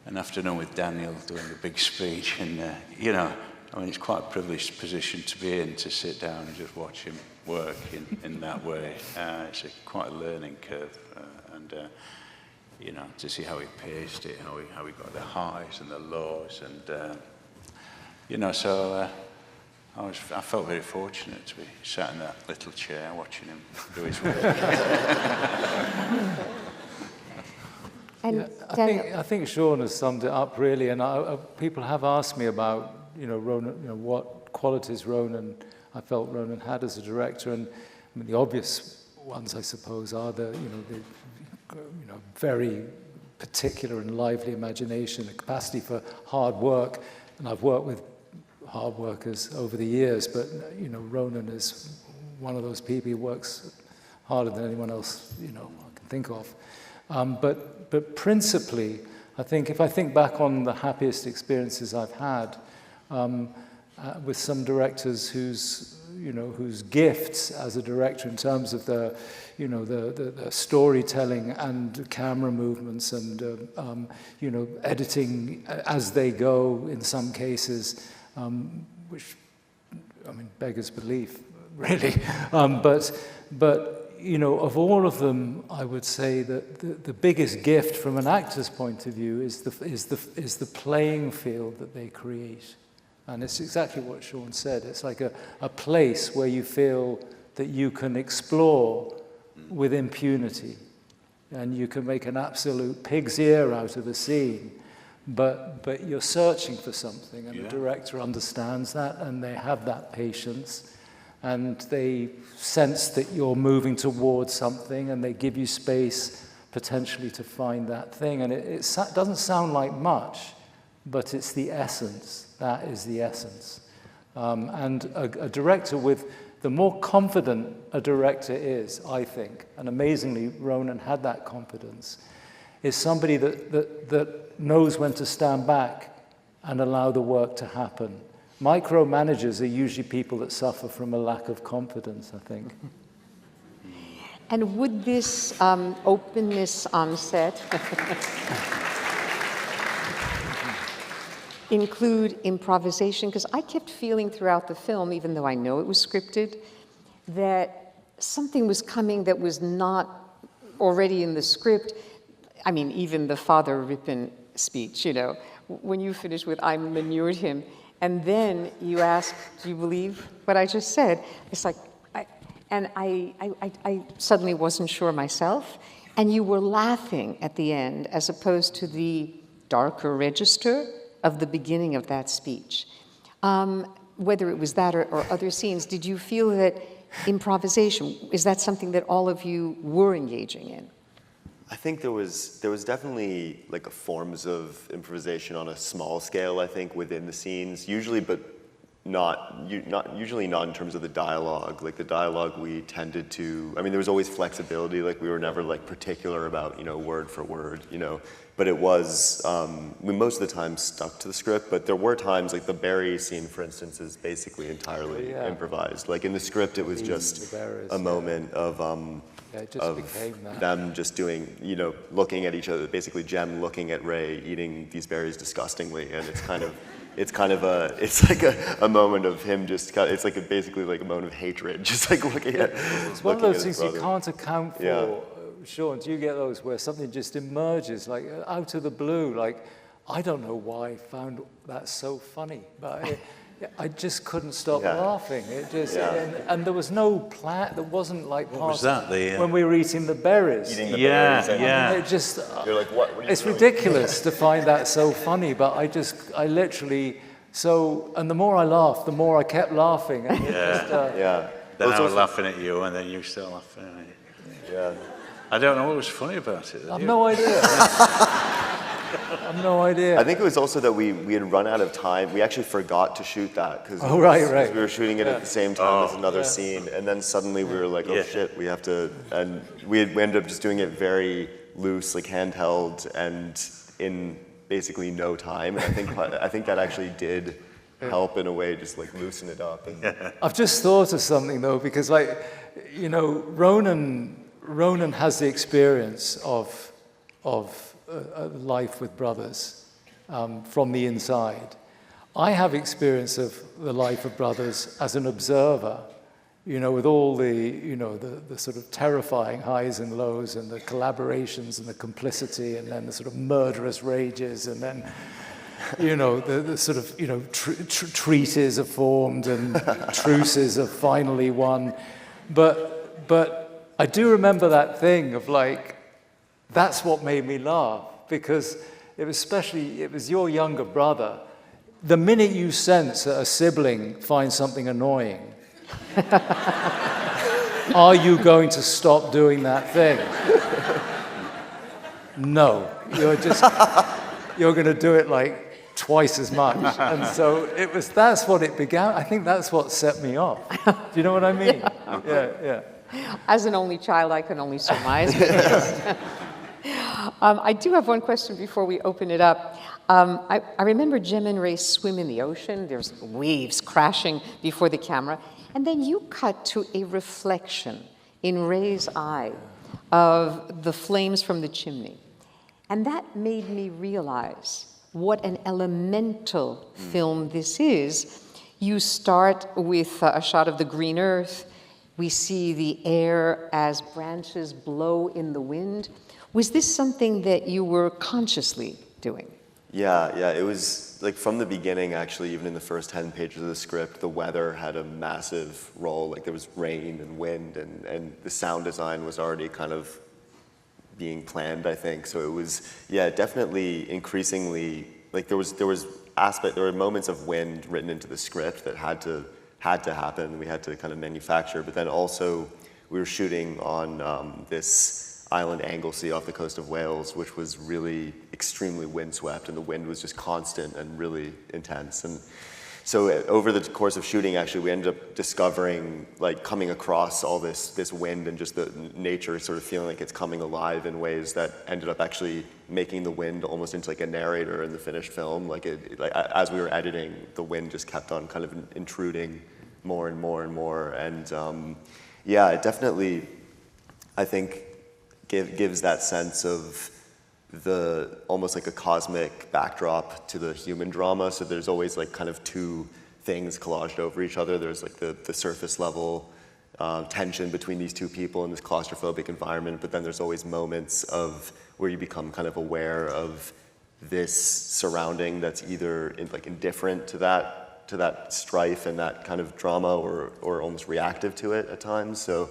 an afternoon with Daniel doing a big speech, and you know, I mean, it's quite a privileged position to be in, to sit down and just watch him work in that way. It's quite a learning curve, and you know, to see how he paced it, how he got the highs and the lows, and you know, so I felt very fortunate to be sat in that little chair watching him do his work. And yeah, I think Sean has summed it up really, and people have asked me about, you know, Ronan, you know, what qualities I felt Ronan had as a director, and I mean, the obvious ones, I suppose, are the very particular and lively imagination, the capacity for hard work, and I've worked with hard workers over the years, but you know, Ronan is one of those people who works harder than anyone else, you know, I can think of. But principally, I think if I think back on the happiest experiences I've had with some directors whose gifts as a director in terms of the storytelling and camera movements and you know, editing as they go in some cases, which I mean beggars belief, really. But you know, of all of them, I would say that the biggest gift from an actor's point of view is the playing field that they create. And it's exactly what Sean said. It's like a place where you feel that you can explore with impunity, and you can make an absolute pig's ear out of the scene, but you're searching for something, and the director understands that, and they have that patience, and they sense that you're moving towards something, and they give you space potentially to find that thing. And it doesn't sound like much, but it's the essence. That is the essence. And a director the more confident a director is, I think, and amazingly Ronan had that confidence, is somebody that knows when to stand back and allow the work to happen. Micromanagers are usually people that suffer from a lack of confidence, I think. And would this openness on set include improvisation? Because I kept feeling throughout the film, even though I know it was scripted, that something was coming that was not already in the script. I mean, even the Father Ripon speech, you know, when you finish with "I manured him," and then you ask, "Do you believe what I just said?" It's like, I suddenly wasn't sure myself, and you were laughing at the end, as opposed to the darker register of the beginning of that speech. Whether it was that or other scenes, did you feel that improvisation, is that something that all of you were engaging in? I think there was definitely like forms of improvisation on a small scale, I think, within the scenes, usually, but usually not in terms of the dialogue. Like the dialogue we tended to, I mean, there was always flexibility, like we were never like particular about, you know, word for word, you know, but it was, we most of the time stuck to the script, but there were times, like the Barry scene, for instance, is basically entirely improvised. Like in the script, it was just a moment of, it just became that. Them just doing, you know, looking at each other, basically Jem looking at Ray eating these berries disgustingly, and it's like a moment of him just, it's like basically like a moment of hatred, just like looking at. It's one of those things you can't account for. Yeah. Sean, do you get those where something just emerges like out of the blue? Like, I don't know why I found that so funny, but I just couldn't stop laughing. It just, and there was no plan. There wasn't like what was that? When we were eating the berries. Eating the berries. I mean, it just. You're like, what are you it's doing? Ridiculous to find that so funny, but I literally. So, and the more I laughed, the more I kept laughing. And Then I was laughing at you, and then you still laughing at me. Yeah. I don't know what was funny about it. I've no idea. I've no idea. I think it was also that we had run out of time. We actually forgot to shoot that because right. we were shooting it at the same time as another scene, and then suddenly we were like, oh shit, we have to. And we ended up just doing it very loose, like handheld, and in basically no time. And I think that actually did help in a way, just like loosen it up. I've just thought of something though, because like, you know, Ronan Ronan has the experience of life with brothers from the inside. I have experience of the life of brothers as an observer, with all the sort of terrifying highs and lows and the collaborations and the complicity and then the sort of murderous rages and then, the sort of, treaties are formed and truces are finally won. But I do remember that thing of like, that's what made me laugh, because it was your younger brother. The minute you sense that a sibling finds something annoying, are you going to stop doing that thing? No, you're going to do it like twice as much. And so that's what it began. I think that's what set me off. Do you know what I mean? Yeah. As an only child, I can only surmise. I do have one question before we open it up. I remember Jem and Ray swim in the ocean. There's waves crashing before the camera. And then you cut to a reflection in Ray's eye of the flames from the chimney. And that made me realize what an elemental film this is. You start with a shot of the green earth. We see the air as branches blow in the wind. Was this something that you were consciously doing? Yeah, it was like from the beginning, actually, even in the first 10 pages of the script, the weather had a massive role. Like there was rain and wind, and the sound design was already kind of being planned, I think. So it was, definitely increasingly, like there were moments of wind written into the script that had to happen. We had to kind of manufacture, but then also we were shooting on this island Anglesey off the coast of Wales, which was really extremely windswept, and the wind was just constant and really intense. And so over the course of shooting, actually, we ended up discovering, like coming across all this wind and just the nature sort of feeling like it's coming alive in ways that ended up actually making the wind almost into like a narrator in the finished film. Like as we were editing, the wind just kept on kind of intruding more and more and more. And it definitely, I think, gives that sense of almost like a cosmic backdrop to the human drama. So there's always like kind of two things collaged over each other. There's like the surface level tension between these two people in this claustrophobic environment, but then there's always moments of where you become kind of aware of this surrounding that's either indifferent to that strife and that kind of drama, or almost reactive to it at times. So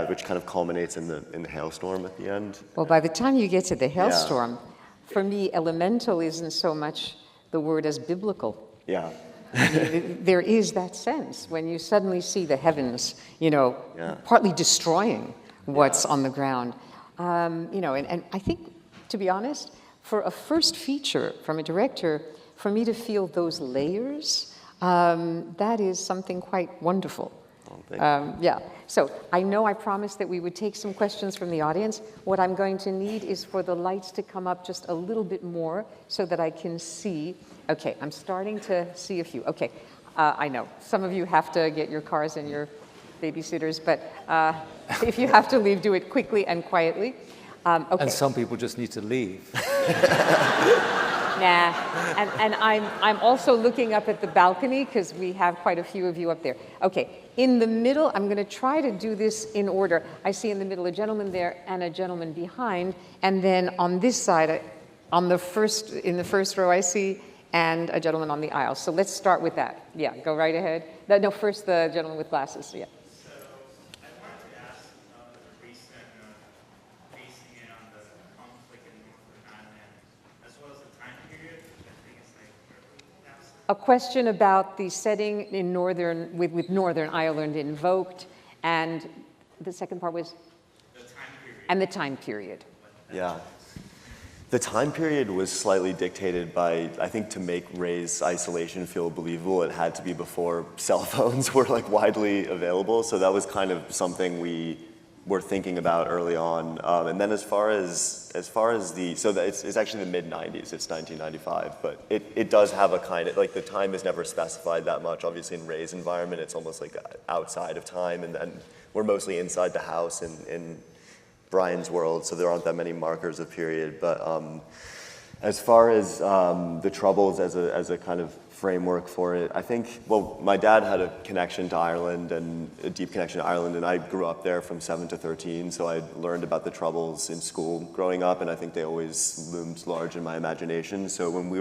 which kind of culminates in the hailstorm at the end. Well, by the time you get to the hailstorm, for me, elemental isn't so much the word as biblical. Yeah. There is that sense when you suddenly see the heavens, partly destroying what's on the ground. And I think, to be honest, for a first feature from a director, for me to feel those layers, that is something quite wonderful. So I promised that we would take some questions from the audience. What I'm going to need is for the lights to come up just a little bit more so that I can see. Okay, I'm starting to see a few. Okay, I know some of you have to get your cars and your babysitters, but if you have to leave, do it quickly and quietly. Okay. And some people just need to leave. Nah, and I'm also looking up at the balcony because we have quite a few of you up there. Okay, in the middle, I'm going to try to do this in order. I see in the middle a gentleman there and a gentleman behind, and then on this side, in the first row, I see and a gentleman on the aisle. So let's start with that. Yeah, go right ahead. No, first the gentleman with glasses. Yeah. A question about the setting in with Northern Ireland invoked, and the second part was? The time period. And the time period. Yeah. The time period was slightly dictated by, I think, to make Ray's isolation feel believable, it had to be before cell phones were like widely available. So that was kind of something we were thinking about early on. And then as far as it's actually the mid-90s, it's 1995, but it does have a kind of, like the time is never specified that much. Obviously in Ray's environment, it's almost like outside of time, and then we're mostly inside the house in Brian's world, so there aren't that many markers of period. But as far as the Troubles as a kind of framework for it, I think, well, my dad had a connection to Ireland, and a deep connection to Ireland, and I grew up there from 7 to 13, so I learned about the Troubles in school growing up, and I think they always loomed large in my imagination. So when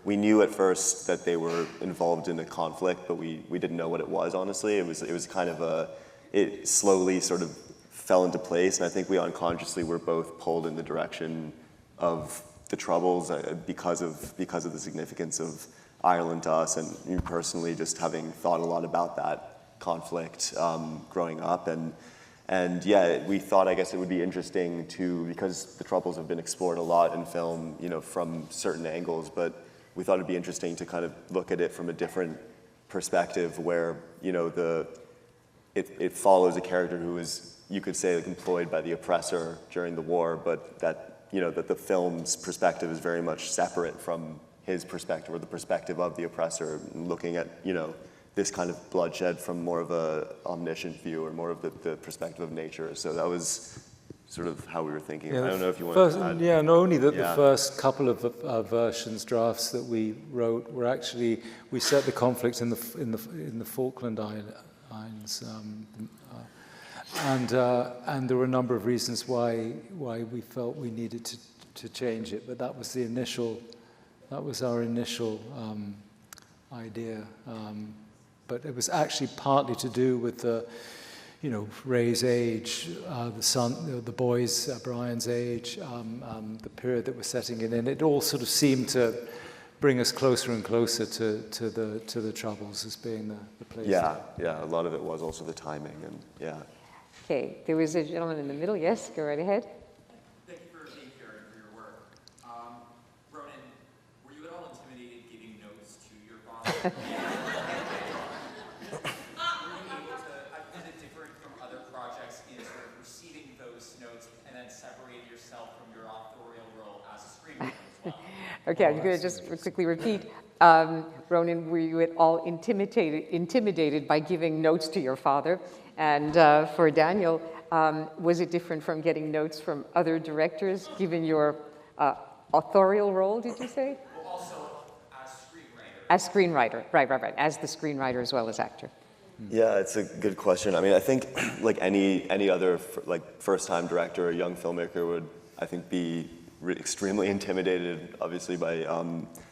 we knew at first that they were involved in a conflict, but we didn't know what it was, honestly. It was kind of it slowly sort of fell into place, and I think we unconsciously were both pulled in the direction of the Troubles because of the significance of Ireland to us, and me personally just having thought a lot about that conflict growing up, and yeah, we thought, I guess, it would be interesting because the Troubles have been explored a lot in film, from certain angles, but we thought it'd be interesting to kind of look at it from a different perspective, where it follows a character who is, you could say, like, employed by the oppressor during the war, but that the film's perspective is very much separate from his perspective, or the perspective of the oppressor, looking at, this kind of bloodshed from more of a omniscient view, or more of the perspective of nature. So that was sort of how we were thinking. I don't know if you want to add. Yeah, not only that, the first couple of versions, drafts that we wrote were actually, we set the conflict in the Falkland Islands, and there were a number of reasons why we felt we needed to change it, but that was our initial idea. But it was actually partly to do with the, Ray's age, the boys, Brian's age, the period that we're setting it in. It all sort of seemed to bring us closer and closer to the Troubles as being the place. Yeah, a lot of it was also the timing, and yeah. Okay, there was a gentleman in the middle. Yes, go right ahead. Thank you for being here and for your work. Ronan, were you at all intimidated giving notes to your father? Is it different from other projects in sort of receiving those notes and then separating yourself from your authorial role as a screenwriter as well? Okay, I'm going to just quickly repeat. Ronan, were you at all intimidated by giving notes to your father? And for Daniel, was it different from getting notes from other directors, given your authorial role, did you say? Well, also as screenwriter. As screenwriter, right. As the screenwriter as well as actor. Yeah, it's a good question. I mean, I think like any other first-time director or young filmmaker would, I think, be extremely intimidated, obviously, by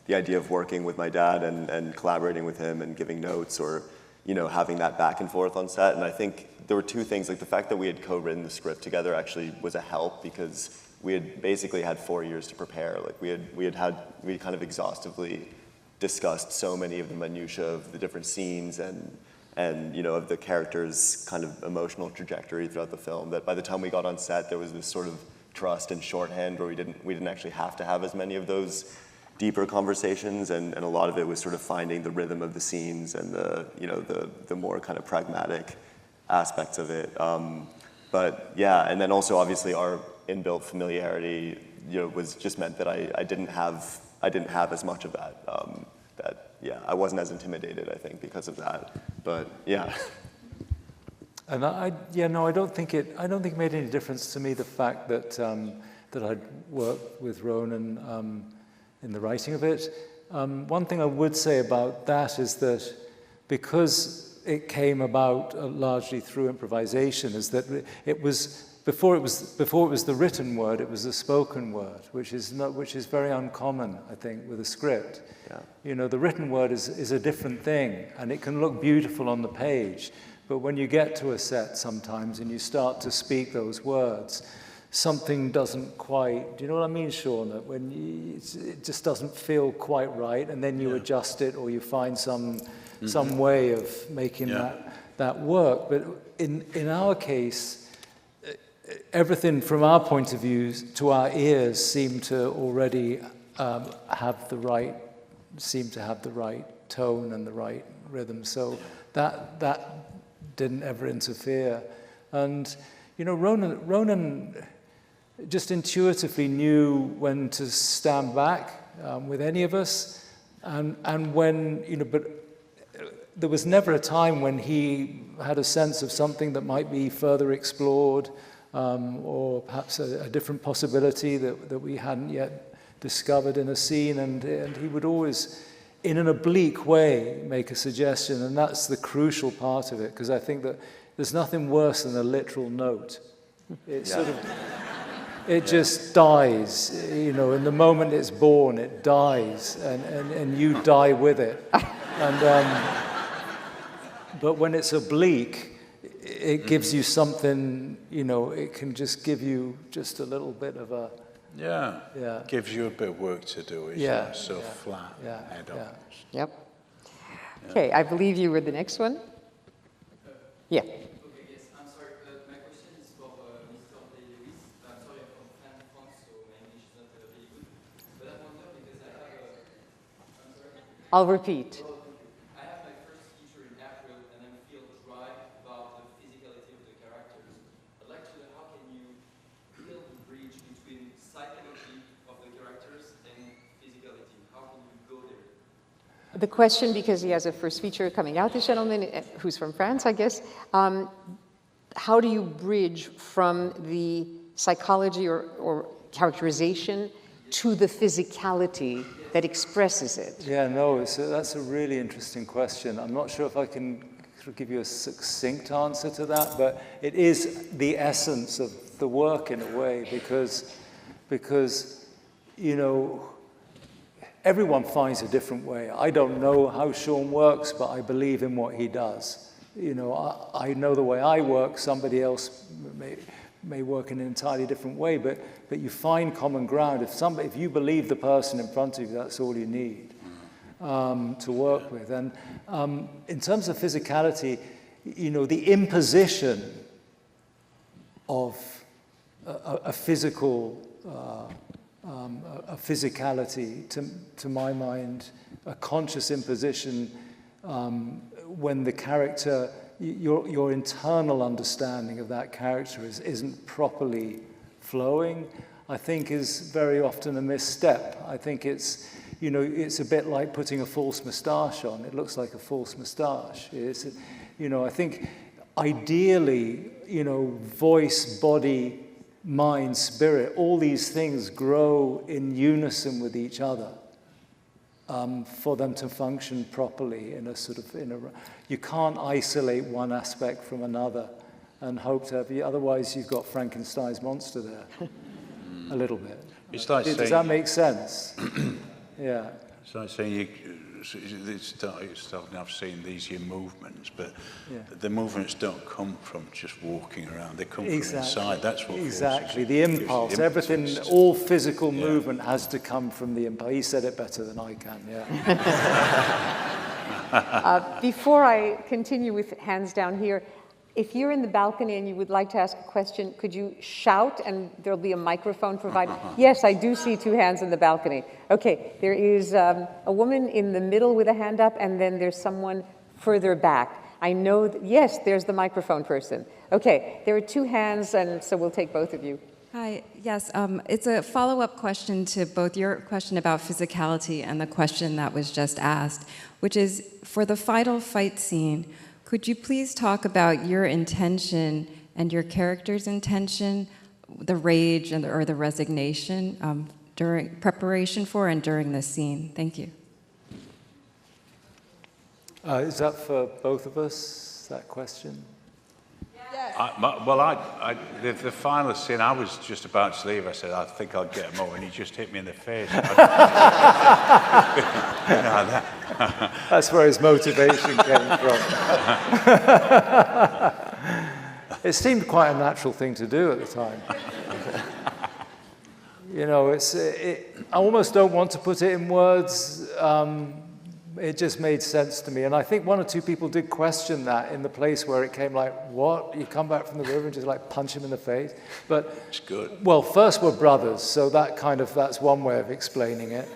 the idea of working with my dad and collaborating with him and giving notes, or having that back and forth on set. And I think there were two things, like the fact that we had co-written the script together actually was a help, because we had basically had 4 years to prepare. Like we kind of exhaustively discussed so many of the minutiae of the different scenes and of the characters' kind of emotional trajectory throughout the film, that by the time we got on set, there was this sort of trust and shorthand where we didn't actually have to have as many of those deeper conversations, and a lot of it was sort of finding the rhythm of the scenes and the more kind of pragmatic aspects of it. But yeah, and then also obviously our inbuilt familiarity, was just meant that I didn't have as much of that. I wasn't as intimidated, I think, because of that. But yeah. And I don't think it made any difference to me, the fact that I'd worked with Ronan in the writing of it. One thing I would say about that is that because it came about largely through improvisation, is that it was before it was the written word, it was the spoken word, which is very uncommon, I think, with a script. Yeah. The written word is a different thing, and it can look beautiful on the page, but when you get to a set sometimes and you start to speak those words, something doesn't quite, do you know what I mean, Sean? That it just doesn't feel quite right, and then you adjust it, or you find some way of making that work. But in our case, everything from our point of view to our ears seemed to already have the right tone and the right rhythm. So that didn't ever interfere. And Ronan just intuitively knew when to stand back with any of us, and when but there was never a time when he had a sense of something that might be further explored, or perhaps a different possibility that we hadn't yet discovered in a scene, and he would always, in an oblique way, make a suggestion, and that's the crucial part of it, because I think that there's nothing worse than a literal note. It sort of, it just dies, you know, and the moment it's born, it dies, and you die with it. And but when it's oblique, it gives you something, you know, it can just give you just a little bit of a... Yeah. Gives you a bit of work to do. It's not so flat, head on. Yep. Okay, I believe you were the next one. Yeah. Okay, yes, I'm sorry. My question is for Mr. Day-Lewis. I'm sorry, I'm from France, so my English is not really good. But I wonder because I have I'm sorry. I'll repeat. I have my first feature in April, and I feel dry about the physicality of the characters. I'd like to know how can you build the bridge between psychology of the characters and physicality? How can you go there? The question, because he has a first feature coming out, this gentleman, who's from France, I guess, how do you bridge from the psychology or characterization to the physicality that expresses it? Yeah, no, that's a really interesting question. I'm not sure if I can sort of give you a succinct answer to that, but it is the essence of the work in a way, because you know, everyone finds a different way. I don't know how Sean works, but I believe in what he does. You know, I know the way I work. Somebody else may work in an entirely different way, but you find common ground. If you believe the person in front of you, that's all you need to work with. And in terms of physicality, you know, the imposition of a physical a physicality, to my mind, a conscious imposition when the character, your internal understanding of that character isn't properly flowing, I think is very often a misstep. I think it's, you know, it's a bit like putting a false moustache on. It looks like a false moustache. It's, you know, I think ideally, you know, voice, body, mind, spirit, all these things grow in unison with each other for them to function properly in a sort of, you can't isolate one aspect from another and hope to have, otherwise you've got Frankenstein's monster there, a little bit. It's like Does saying, that make sense? Yeah. it's like saying I've seen these your movements, but the movements don't come from just walking around. They come from inside. That's what exactly the impulse. Everything, all physical movement has to come from the impulse. He said it better than I can. Yeah. Before I continue with hands down here, if you're in the balcony and you would like to ask a question, could you shout and there'll be a microphone provided? Yes, I do see two hands in the balcony. Okay, there is a woman in the middle with a hand up, and then there's someone further back. I know that, yes, there's the microphone person. Okay, there are two hands, and so we'll take both of you. Hi, yes, it's a follow-up question to both your question about physicality and the question that was just asked, which is, for the final fight scene, could you please talk about your intention and your character's intention, the rage and or the resignation during preparation for and during the scene? Thank you. Is that for both of us, that question? The final scene, I was just about to leave. I said, I think I'll get him over, and he just hit me in the face. That's where his motivation came from. It seemed quite a natural thing to do at the time. You know, I almost don't want to put it in words. It just made sense to me. And I think one or two people did question that in the place where it came like, what? You come back from the river and just like punch him in the face? But it's good. Well, first we're brothers, so that's one way of explaining it.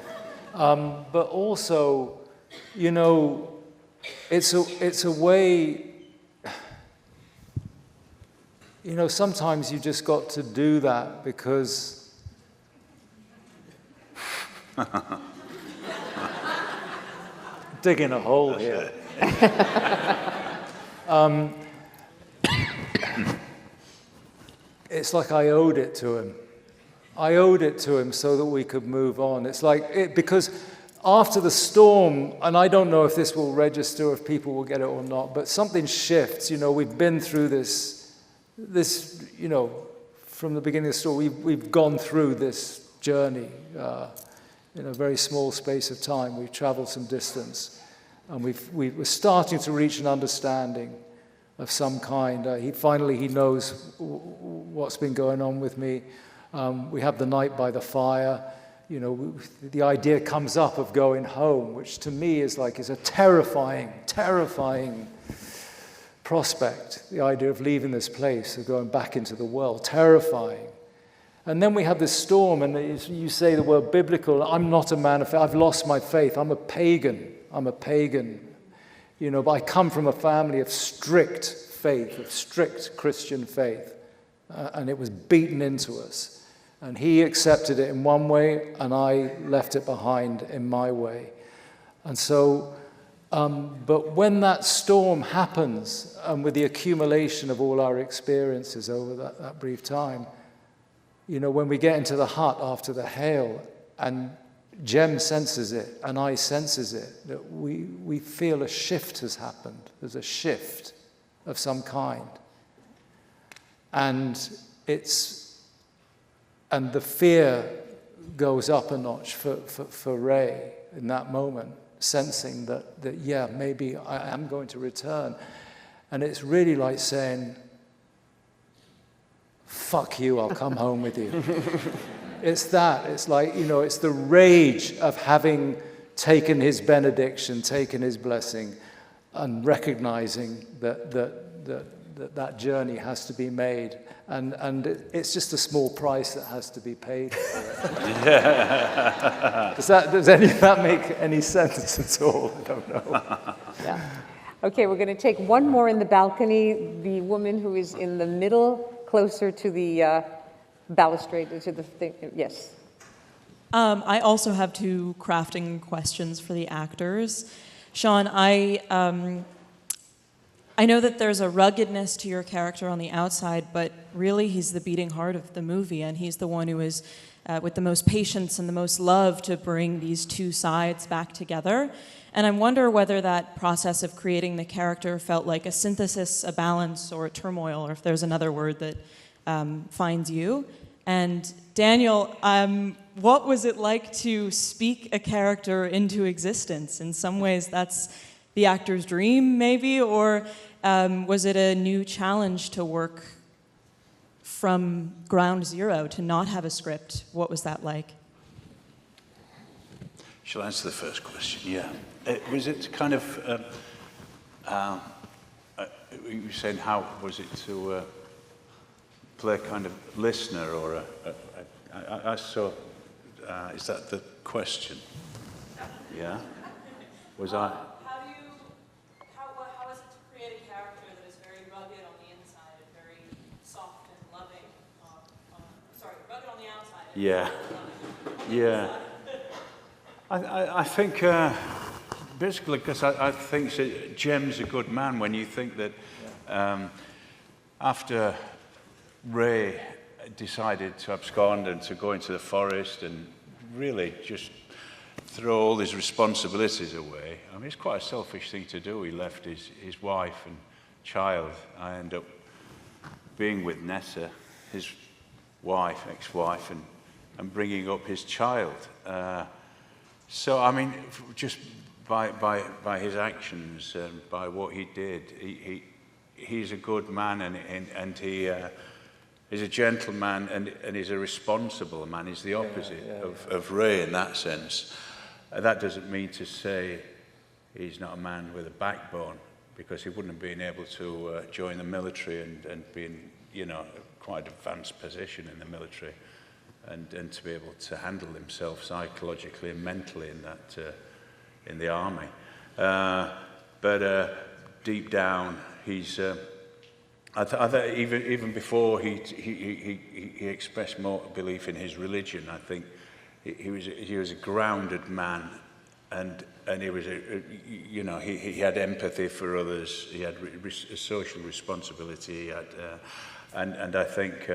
But also, you know, it's a way, you know, sometimes you just got to do that because digging a hole here. it's like I owed it to him. I owed it to him so that we could move on. It's like, because after the storm, and I don't know if this will register, if people will get it or not, but something shifts. You know, we've been through this, you know, from the beginning of the story, we've gone through this journey in a very small space of time. We've traveled some distance, and we're starting to reach an understanding of some kind. He knows what's been going on with me. We have the night by the fire. You know, the idea comes up of going home, which to me is a terrifying, terrifying prospect. The idea of leaving this place, of going back into the world, terrifying. And then we have this storm, and you say the word biblical. I'm not a man of faith. I've lost my faith. I'm a pagan. You know, but I come from a family of strict faith, of strict Christian faith. And it was beaten into us. And he accepted it in one way, and I left it behind in my way. And so, but when that storm happens, and with the accumulation of all our experiences over that brief time, you know, when we get into the hut after the hail, and Jem senses it, and I senses it, that we feel a shift has happened. There's a shift of some kind. And the fear goes up a notch for Ray in that moment, sensing that yeah, maybe I am going to return. And it's really like saying, fuck you, I'll come home with you. It's that. It's like, you know, it's the rage of having taken his benediction, taken his blessing, and recognizing that journey has to be made. And it's just a small price that has to be paid for it. Does any of that make any sense at all? I don't know. Yeah. Okay, we're going to take one more in the balcony. The woman who is in the middle, closer to the balustrade, to the thing. Yes. I also have two crafting questions for the actors. Sean, I know that there's a ruggedness to your character on the outside, but really he's the beating heart of the movie, and he's the one who is with the most patience and the most love to bring these two sides back together. And I wonder whether that process of creating the character felt like a synthesis, a balance, or a turmoil, or if there's another word that finds you. And Daniel, what was it like to speak a character into existence? In some ways, that's the actor's dream, maybe, or was it a new challenge to work from ground zero, to not have a script? What was that like? Shall I answer the first question? Yeah. Was it kind of, you were saying how was it to play a kind of listener, or I saw, is that the question? Yeah? Was I? How is it to create a character that is very rugged on the inside and very soft and loving? Rugged on the outside. Yeah. Yeah. I think basically because I think Jem's a good man. When you think that after Ray decided to abscond and to go into the forest and really just throw all his responsibilities away. I mean, it's quite a selfish thing to do. He left his wife and child. I end up being with Nessa, his wife, ex-wife, and bringing up his child. So, I mean, just by his actions and by what he did, he's a good man, and he is a gentleman, and he's a responsible man. He's the opposite of Ray in that sense. That doesn't mean to say he's not a man with a backbone, because he wouldn't have been able to join the military and be in, you know, quite advanced position in the military, and to be able to handle himself psychologically and mentally in that in the army. But deep down, he's. I think even before he expressed more belief in his religion, I think he was a grounded man, and he was he had empathy for others. He had a social responsibility. He had And I think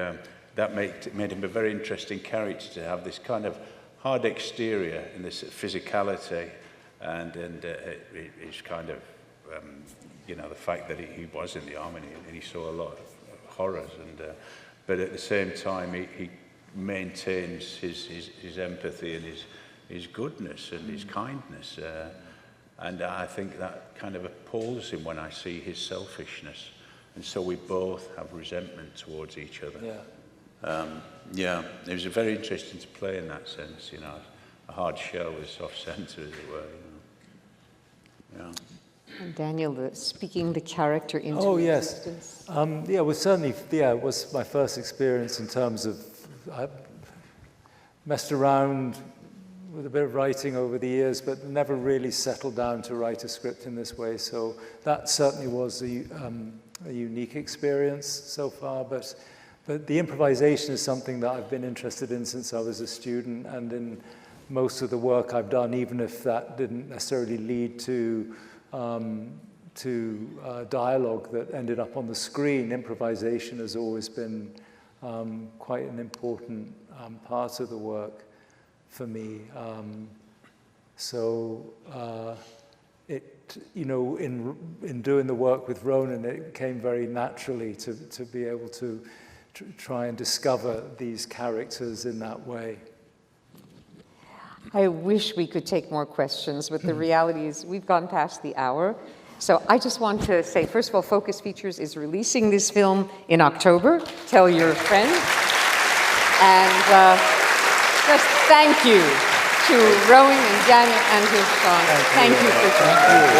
that made him a very interesting character, to have this kind of hard exterior and this physicality, and his kind of, you know, the fact that he was in the army and he saw a lot of horrors, but at the same time he maintains his empathy and his goodness and his kindness, and I think that kind of appalls him when I see his selfishness, and so we both have resentment towards each other. Yeah. It was very interesting to play in that sense, you know, a hard shell with soft centre, as it were. You know. And Daniel, speaking the character into existence. Yeah, well, certainly, it was my first experience in terms of, I messed around with a bit of writing over the years, but never really settled down to write a script in this way. So that certainly was a unique experience so far, but the improvisation is something that I've been interested in since I was a student, and in most of the work I've done, even if that didn't necessarily lead to dialogue that ended up on the screen, improvisation has always been quite an important part of the work for me. You know, in doing the work with Ronan, it came very naturally to be able to try and discover these characters in that way. I wish we could take more questions, but the reality is we've gone past the hour. So I just want to say, first of all, Focus Features is releasing this film in October. Tell your friends. And just thank you to Rowan and Daniel and his son. Thank you for joining us.